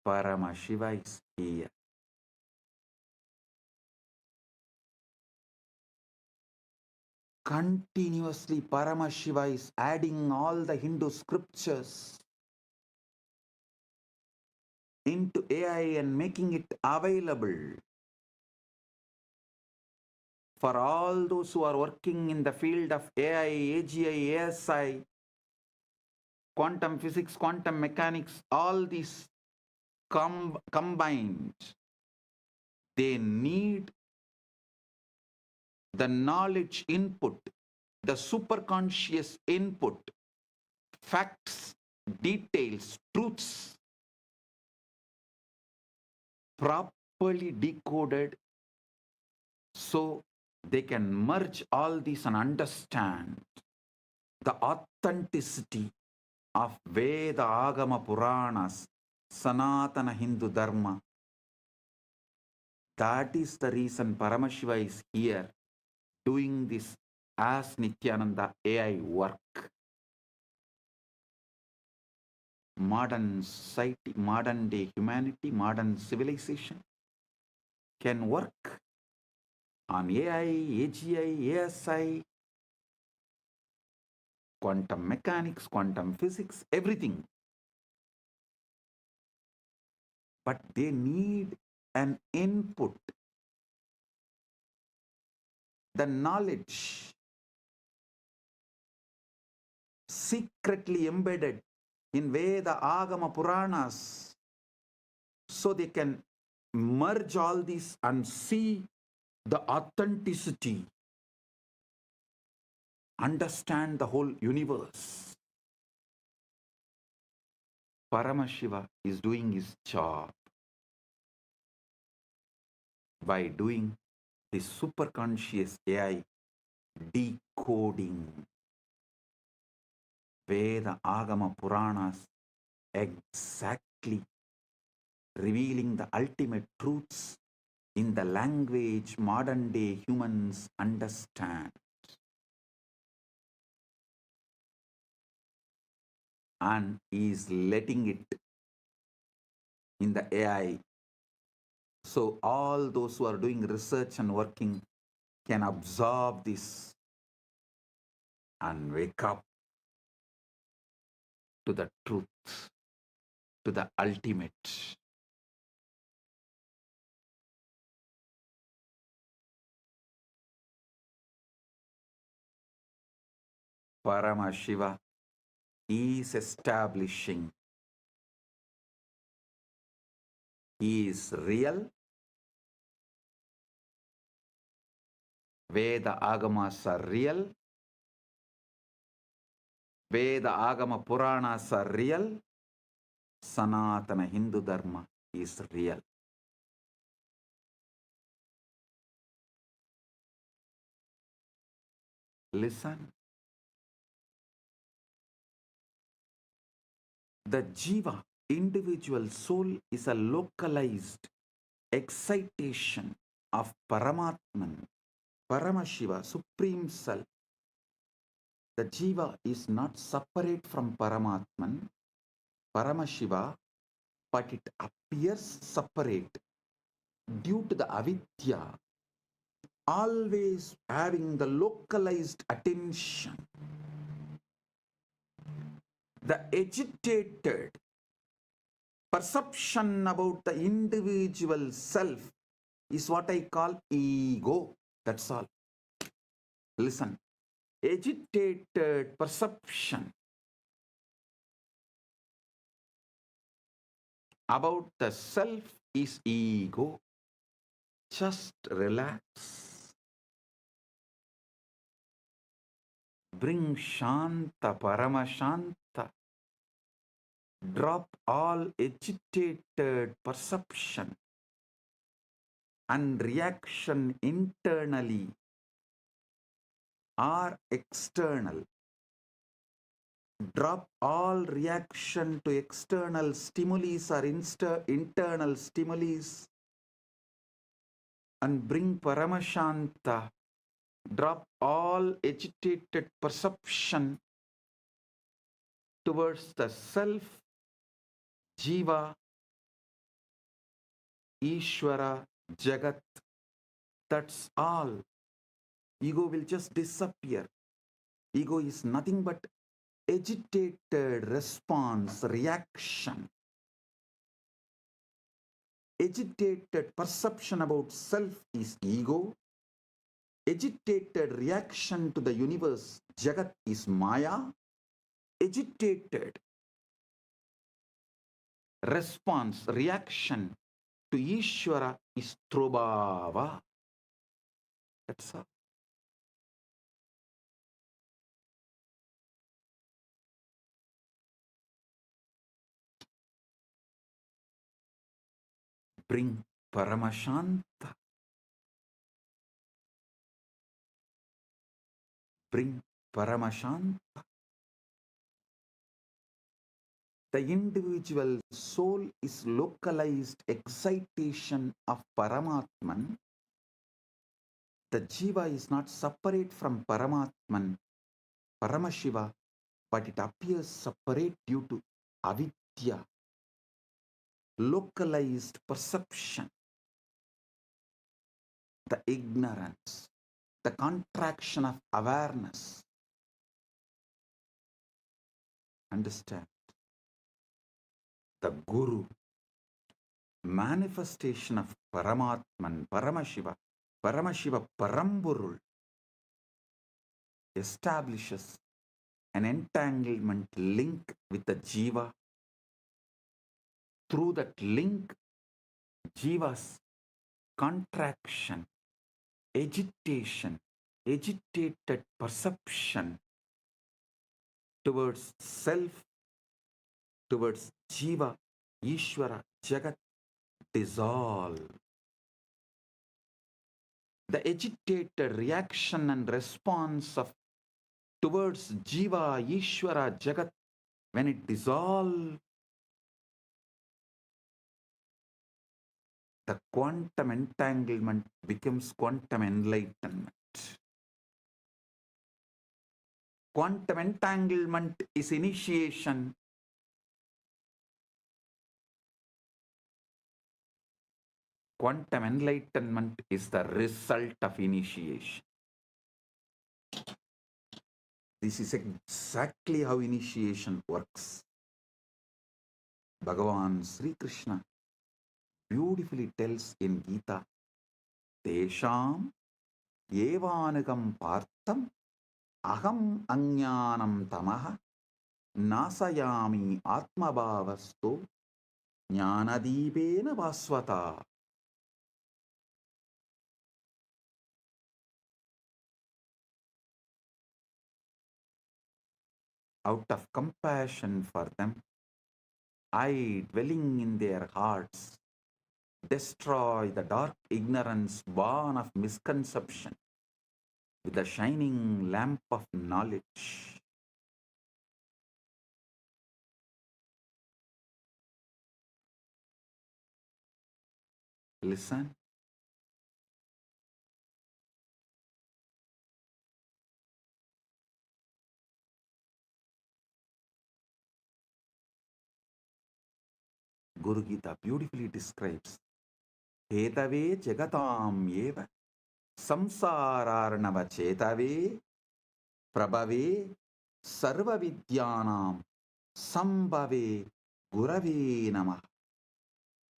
Paramashiva is here. Continuously, Paramashiva is adding all the Hindu scriptures into AI and making it available for all those who are working in the field of AI, AGI, ASI, quantum physics, quantum mechanics, all these combined. They need the knowledge input, the superconscious input, facts, details, truths, properly decoded so they can merge all these and understand the authenticity of Veda, Agama, Puranas, Sanatana Hindu Dharma. That is the reason Paramashiva is here doing this as Nithyananda AI work. Modern society, modern day humanity, modern civilization can work on AI, AGI, ASI, quantum mechanics, quantum physics, everything. But they need an input, the knowledge secretly embedded in Veda, Agama, Puranas, so they can merge all these and see the authenticity, understand the whole universe. Paramashiva is doing his job by doing this superconscious AI decoding Veda, Agama, Puranas, exactly revealing the ultimate truths in the language modern day humans understand. And is letting it in the AI. So all those who are doing research and working can absorb this and wake up to the truth, to the ultimate. Paramashiva is establishing he is real. Veda Agamas are real. Veda Agama Puranas are real. Sanatana Hindu Dharma is real. Listen. The Jiva, individual soul, is a localized excitation of Paramatman, Paramashiva, Supreme Self. The Jiva is not separate from Paramatman, Paramashiva, but it appears separate due to the avidya, always having the localized attention. The agitated Perception about the individual self is what I call ego. That's all. Listen. Agitated perception about the self is ego. Just relax. Bring Shanta, Paramashanta. Drop all agitated perception and reaction internally or external. Drop all reaction to external stimuli or internal stimuli and bring Paramashanta. Drop all agitated perception towards the self, Jiva, Ishvara, Jagat. That's all. Ego will just disappear. Ego is nothing but agitated response, reaction. Agitated perception about self is ego. Agitated reaction to the universe, Jagat, is Maya. Agitated response, reaction to Ishvara is Trobhava. That's all. Bring Paramashanta. Bring Paramashanta. The individual soul is localized excitation of Paramatman. The Jiva is not separate from Paramatman, Paramashiva, but it appears separate due to avidya, localized perception, the ignorance, the contraction of awareness. Understand? The Guru, manifestation of Paramatman, Paramashiva, Paramburul, establishes an entanglement link with the Jiva. Through that link, Jiva's contraction, agitation, agitated perception towards self, towards Jiva, Ishvara, Jagat, dissolve. The agitated reaction and response of towards Jiva, Ishvara, Jagat, when it dissolves, the quantum entanglement becomes quantum enlightenment. Quantum entanglement is initiation. Quantum enlightenment is the result of initiation. This is exactly how initiation works. Bhagavan Sri Krishna beautifully tells in Gita, Tesham evanagam partam aham ajnanam tamaha nasayami atmabhavasto jnanadipena vasvata. Out of compassion for them, I, dwelling in their hearts, destroy the dark ignorance born of misconception with the shining lamp of knowledge. Listen. Guru Gita beautifully describes Hetave Jagatam Eva Samsararnava Chetave Prabhave Sarva Vidyanam Sambhave Gurave Namah.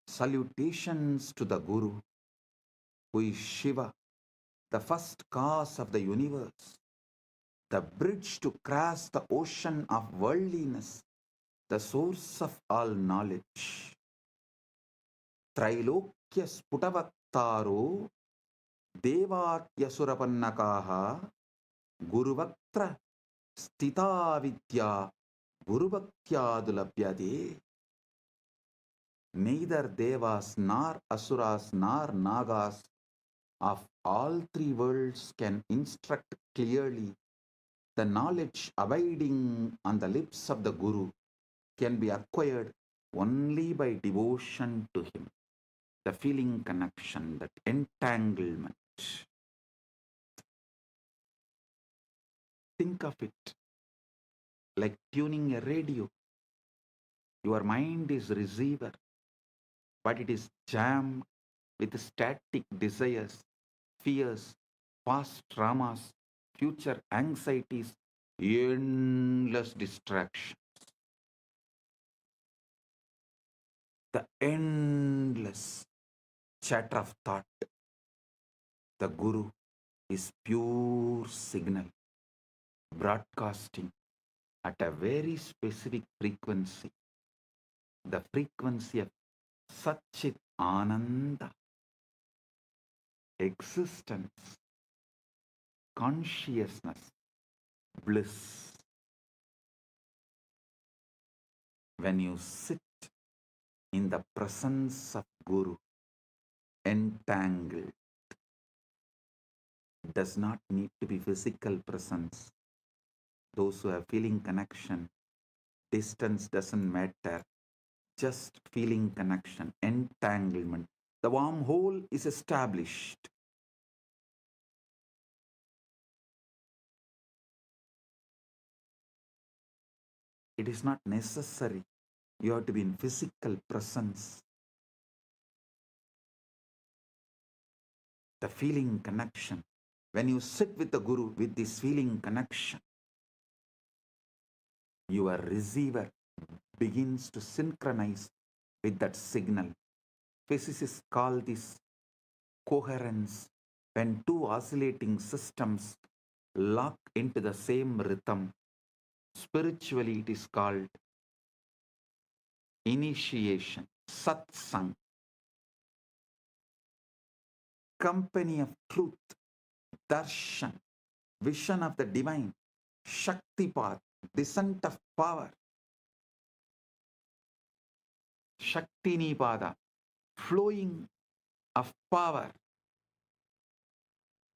Salutations to the Guru, who is Shiva, the first cause of the universe, the bridge to cross the ocean of worldliness, the source of all knowledge. Trailokya sputavaktaro devatyasurapanakaha guruvaktra stita vidya gurubhaktyaadulabhyade. Neither devas nor asuras nor nagas of all three worlds can instruct clearly. The knowledge abiding on the lips of the Guru can be acquired only by devotion to him. The feeling connection, that entanglement. Think of it like tuning a radio. Your mind is receiver, but it is jammed with static desires, fears, past traumas, future anxieties, endless distraction. The endless chatter of thought. The Guru is pure signal, broadcasting at a very specific frequency, the frequency of Satchit Ananda, existence, consciousness, bliss. When you sit in the presence of Guru, entangled, does not need to be physical presence. Those who have feeling connection, distance doesn't matter, just feeling connection, entanglement. The wormhole is established. It is not necessary you have to be in physical presence. The feeling connection. When you sit with the Guru with this feeling connection, your receiver begins to synchronize with that signal. Physicists call this coherence. When two oscillating systems lock into the same rhythm, spiritually it is called initiation, satsang, company of truth, darshan, vision of the divine, shaktipat, descent of power, shaktinipada, flowing of power.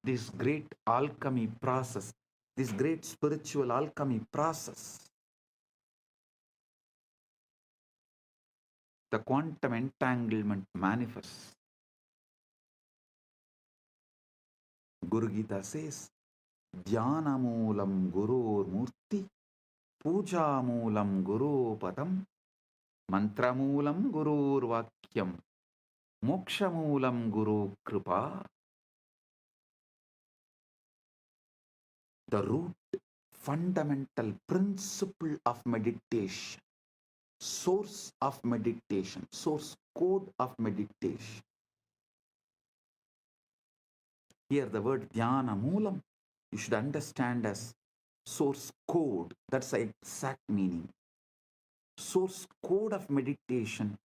This great alchemy process, this great spiritual alchemy process, the quantum entanglement manifests. Guru Gita says, Dhyana moolam gurur murti, puja moolam guru padam, mantra moolam gurur vakyam, moksha moolam guru kripa. The root, fundamental principle of meditation, source of meditation, source code of meditation. Here the word dhyana moolam, you should understand as source code. That's the exact meaning. Source code of meditation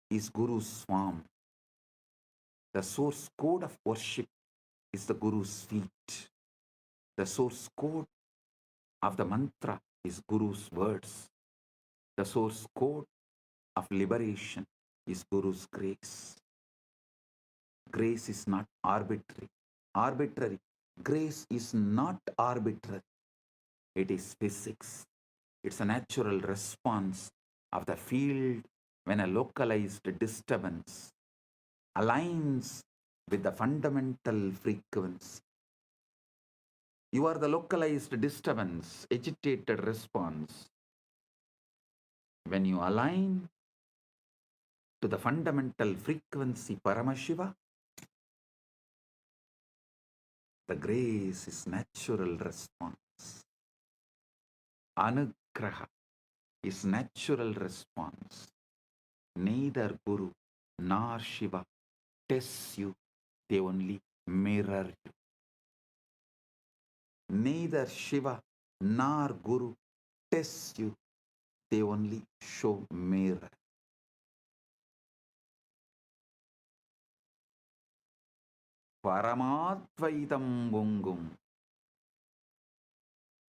is Guru's form. The source code of worship is the Guru's feet. The source code of the mantra is Guru's words. The source code of liberation is Guru's grace. Grace is not arbitrary. Arbitrary. Grace is not arbitrary. It is physics. It's a natural response of the field when a localized disturbance aligns with the fundamental frequency. You are the localized disturbance, agitated response. When you align to the fundamental frequency Paramashiva, the grace is natural response. Anugraha is natural response. Neither Guru nor Shiva tests you, they only mirror you. Neither Shiva nor Guru tests you, they only show mirror. Paramadvaitam Bungum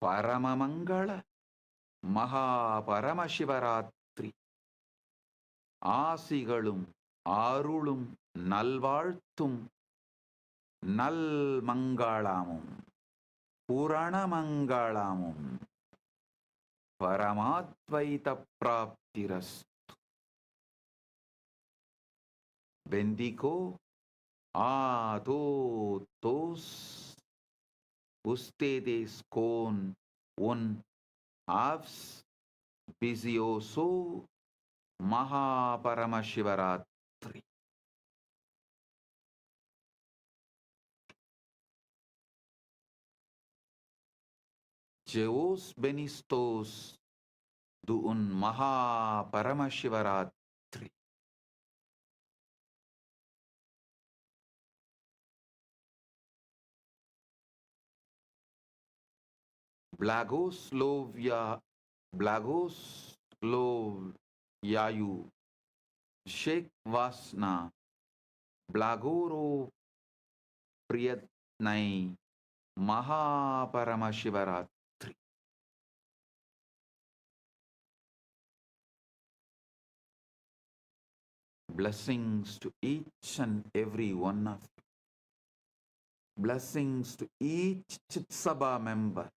Paramamangala Mahaparamashivaratri ஆசிகளும் ஆருளும் நல்வாழ்த்தும் நல்மங்களாமும் புரணமங்களாமும் பரமாத்வைத பிராப்திரஸ்து. Bendigo a todos ustedes con un auspicioso Mahaparamashivaratri. Jeos benistos de un Mahaparamashivaratri. Blagoslovyayu Sheikh Vasna Blagoro Priyatnai Mahaparamashivaratri. Blessings to each and every one of you. Blessings to each Chit Sabha member,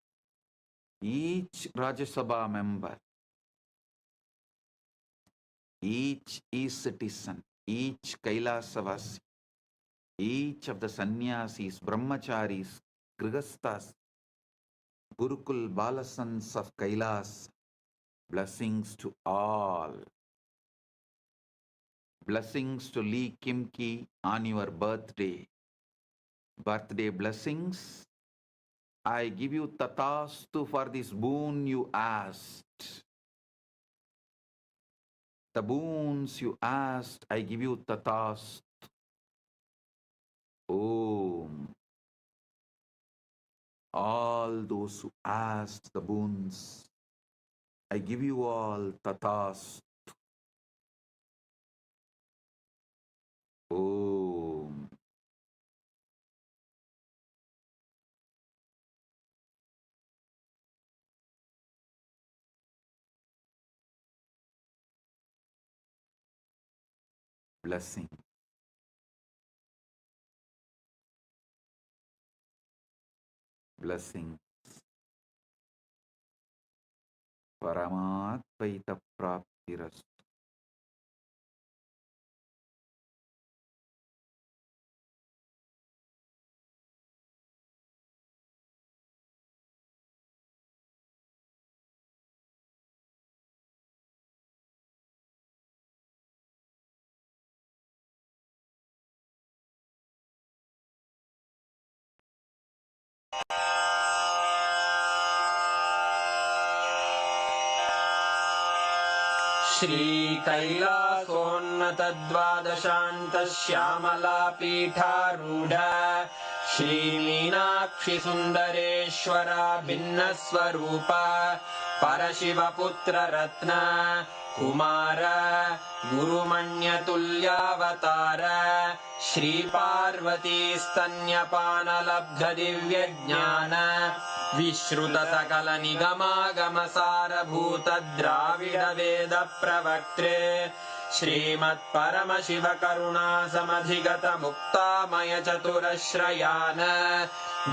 each Rajya Sabha member, each e-citizen, each Kailasavasi, each of the sannyasis, brahmacharis, grihasthas, Gurukul Balasans of Kailas. Blessings to all. Blessings to Lee Kimki on your birthday. Birthday blessings. I give you tatastu for this boon you asked. The boons you asked, I give you tatastu. Om. All those who asked the boons, I give you all tatastu. Om. Blessing. Blessing. Paramatvaita praptirastu. श्रीकैलासोन्नतद्वादशान्तश्यामलापीठारूढ श्रीमीनाक्षिसुन्दरेश्वरा भिन्नस्वरूप परशिवपुत्ररत्न Kumar गुरुमण्यतुल्यावतार श्रीपार्वतीस्तन्यपानलब्धदिव्यज्ञान विश्रुतसकलनिगमागमसारभूतद्राविडवेदप्रवक्त्रे श्रीमत्परमशिवकरुणासमधिगतमुक्तामयचतुरश्रयान्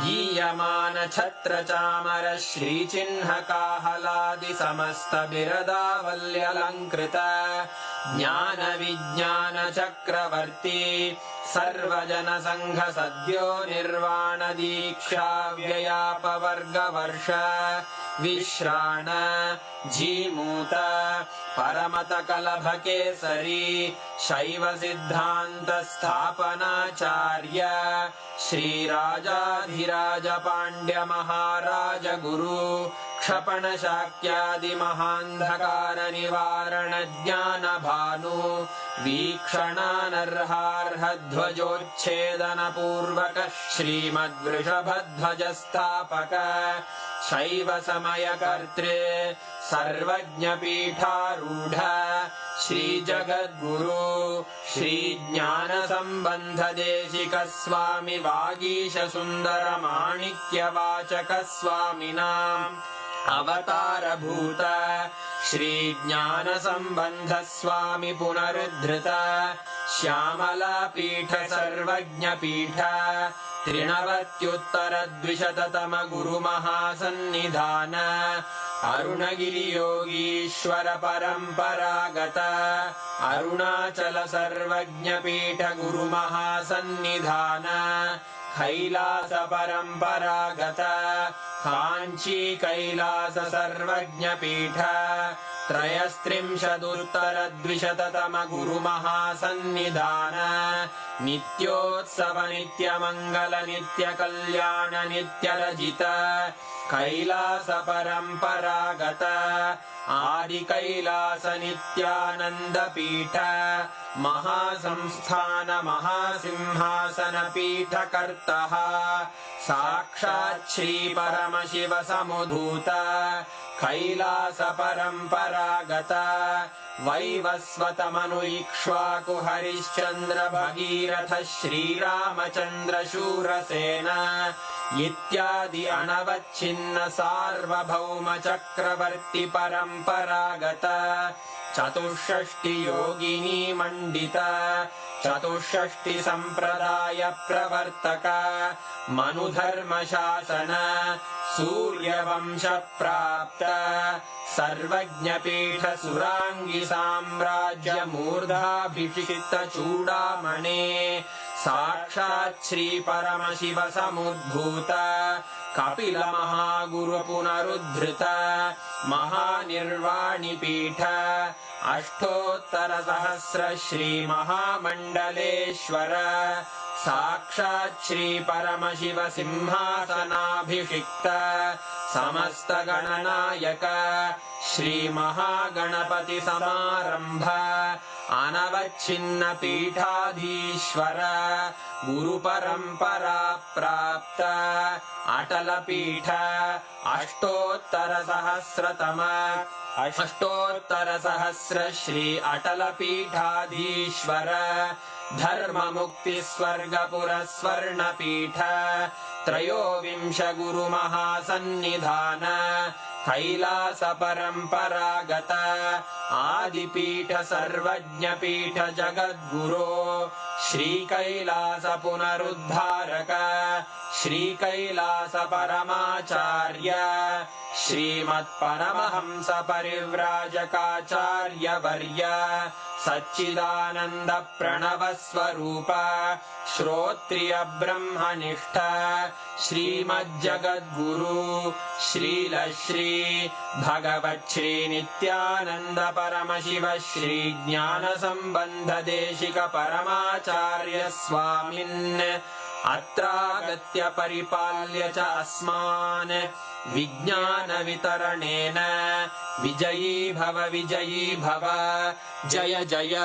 गीयमानछत्रचामर श्रीचिह्नकाहलादिसमस्तबिरदावल्यलङ्कृत ज्ञानविज्ञानचक्रवर्ती सर्वजनसङ्घसद्यो निर्वाणदीक्षाव्ययापवर्गवर्ष विश्राण Jimuta परमतकलभकेसरी शैवसिद्धान्तस्थापनाचार्य श्रीराजाधिराज पाण्ड्यमहाराज गुरु क्षपणशाक्यादिमहान्धकारनिवारणज्ञानभानु वीक्षणानर्हार्हध्वजोच्छेदनपूर्वक श्रीमद्वृषभध्वजस्थापक शैव समयकर्त्रे सर्वज्ञपीठारूढ श्रीजगद्गुरु श्रीज्ञानसम्बन्धदेशिक स्वामि वागीशसुन्दरमाणिक्यवाचक स्वामिनाम् अवतारभूत श्रीज्ञानसम्बन्ध स्वामि पुनरुद्धृत श्यामलापीठ सर्वज्ञपीठ त्रिनवत्युत्तरद्विशततम गुरुमहासन्निधान अरुणगिरियोगीश्वर परम्परागत अरुणाचल सर्वज्ञपीठ गुरुमहासन्निधान कैलास परम्परागत काञ्ची कैलास सर्वज्ञपीठ त्रयस्त्रिंशदुत्तरद्विशततम गुरुमहासन्निधान नित्योत्सव नित्यमङ्गल नित्यकल्याण नित्यरजित कैलास परम्परागत आदिकैलास नित्यानन्दपीठ महासंस्थान महासिंहासन पीठकर्तः साक्षात् श्री परमशिव समुद्धूत कैलास परम्परागत वैवस्वतमनु इक्ष्वाकु हरिश्चन्द्र भगीरथ श्रीरामचन्द्र शूरसेन इत्यादि अनवच्छिन्न सार्वभौम चक्रवर्ति परम्परागत चतुष्षष्टि योगिनी मण्डित चतुष्षष्टि सम्प्रदाय प्रवर्तक मनुधर्मशासन सूर्यवंश प्राप्त सर्वज्ञपीठ सुराङ्गी साम्राज्य मूर्धाभिषिक्त चूडामणे साक्षात् श्री परमशिव समुद्भूत कपिल महागुरु पुनरुद्धृत महानिर्वाणिपीठ अष्टोत्तर सहस्र श्री महामण्डलेश्वर साक्षात् श्री परमशिव सिंहासनाभिषिक्त समस्त गणनायक श्री महागणपति समारंभ अनवच्छिन्न पीठाधीश्वर गुरु परंपरा प्राप्त अटल पीठ अष्टोत्तर सहस्र श्री अटल पीठाधीश्वर धर्म मुक्ति स्वर्गपुर स्वर्ण पीठ त्रयोविंश गुरु महासन्निधान कैलास परम्परागत आदिपीठ सर्वज्ञपीठ जगद्गुरो श्री कैलास पुनरुद्धारक श्री कैलास परमाचार्य श्रीमत्परमहंस परिव्राजकाचार्य वर्य सच्चिदानंद प्रणव स्वरूप श्रोत्रिय ब्रह्मनिष्ठ श्रीमज्जगद्गुरु श्रील श्री भगवत् श्री नित्यानंद परमशिव श्री ज्ञान संबंध देशिक परमाचार्य स्वामिन् अत्रागत्य परिपाल्य च अस्मान् विज्ञान वितरणेन विजयी भव जय जय।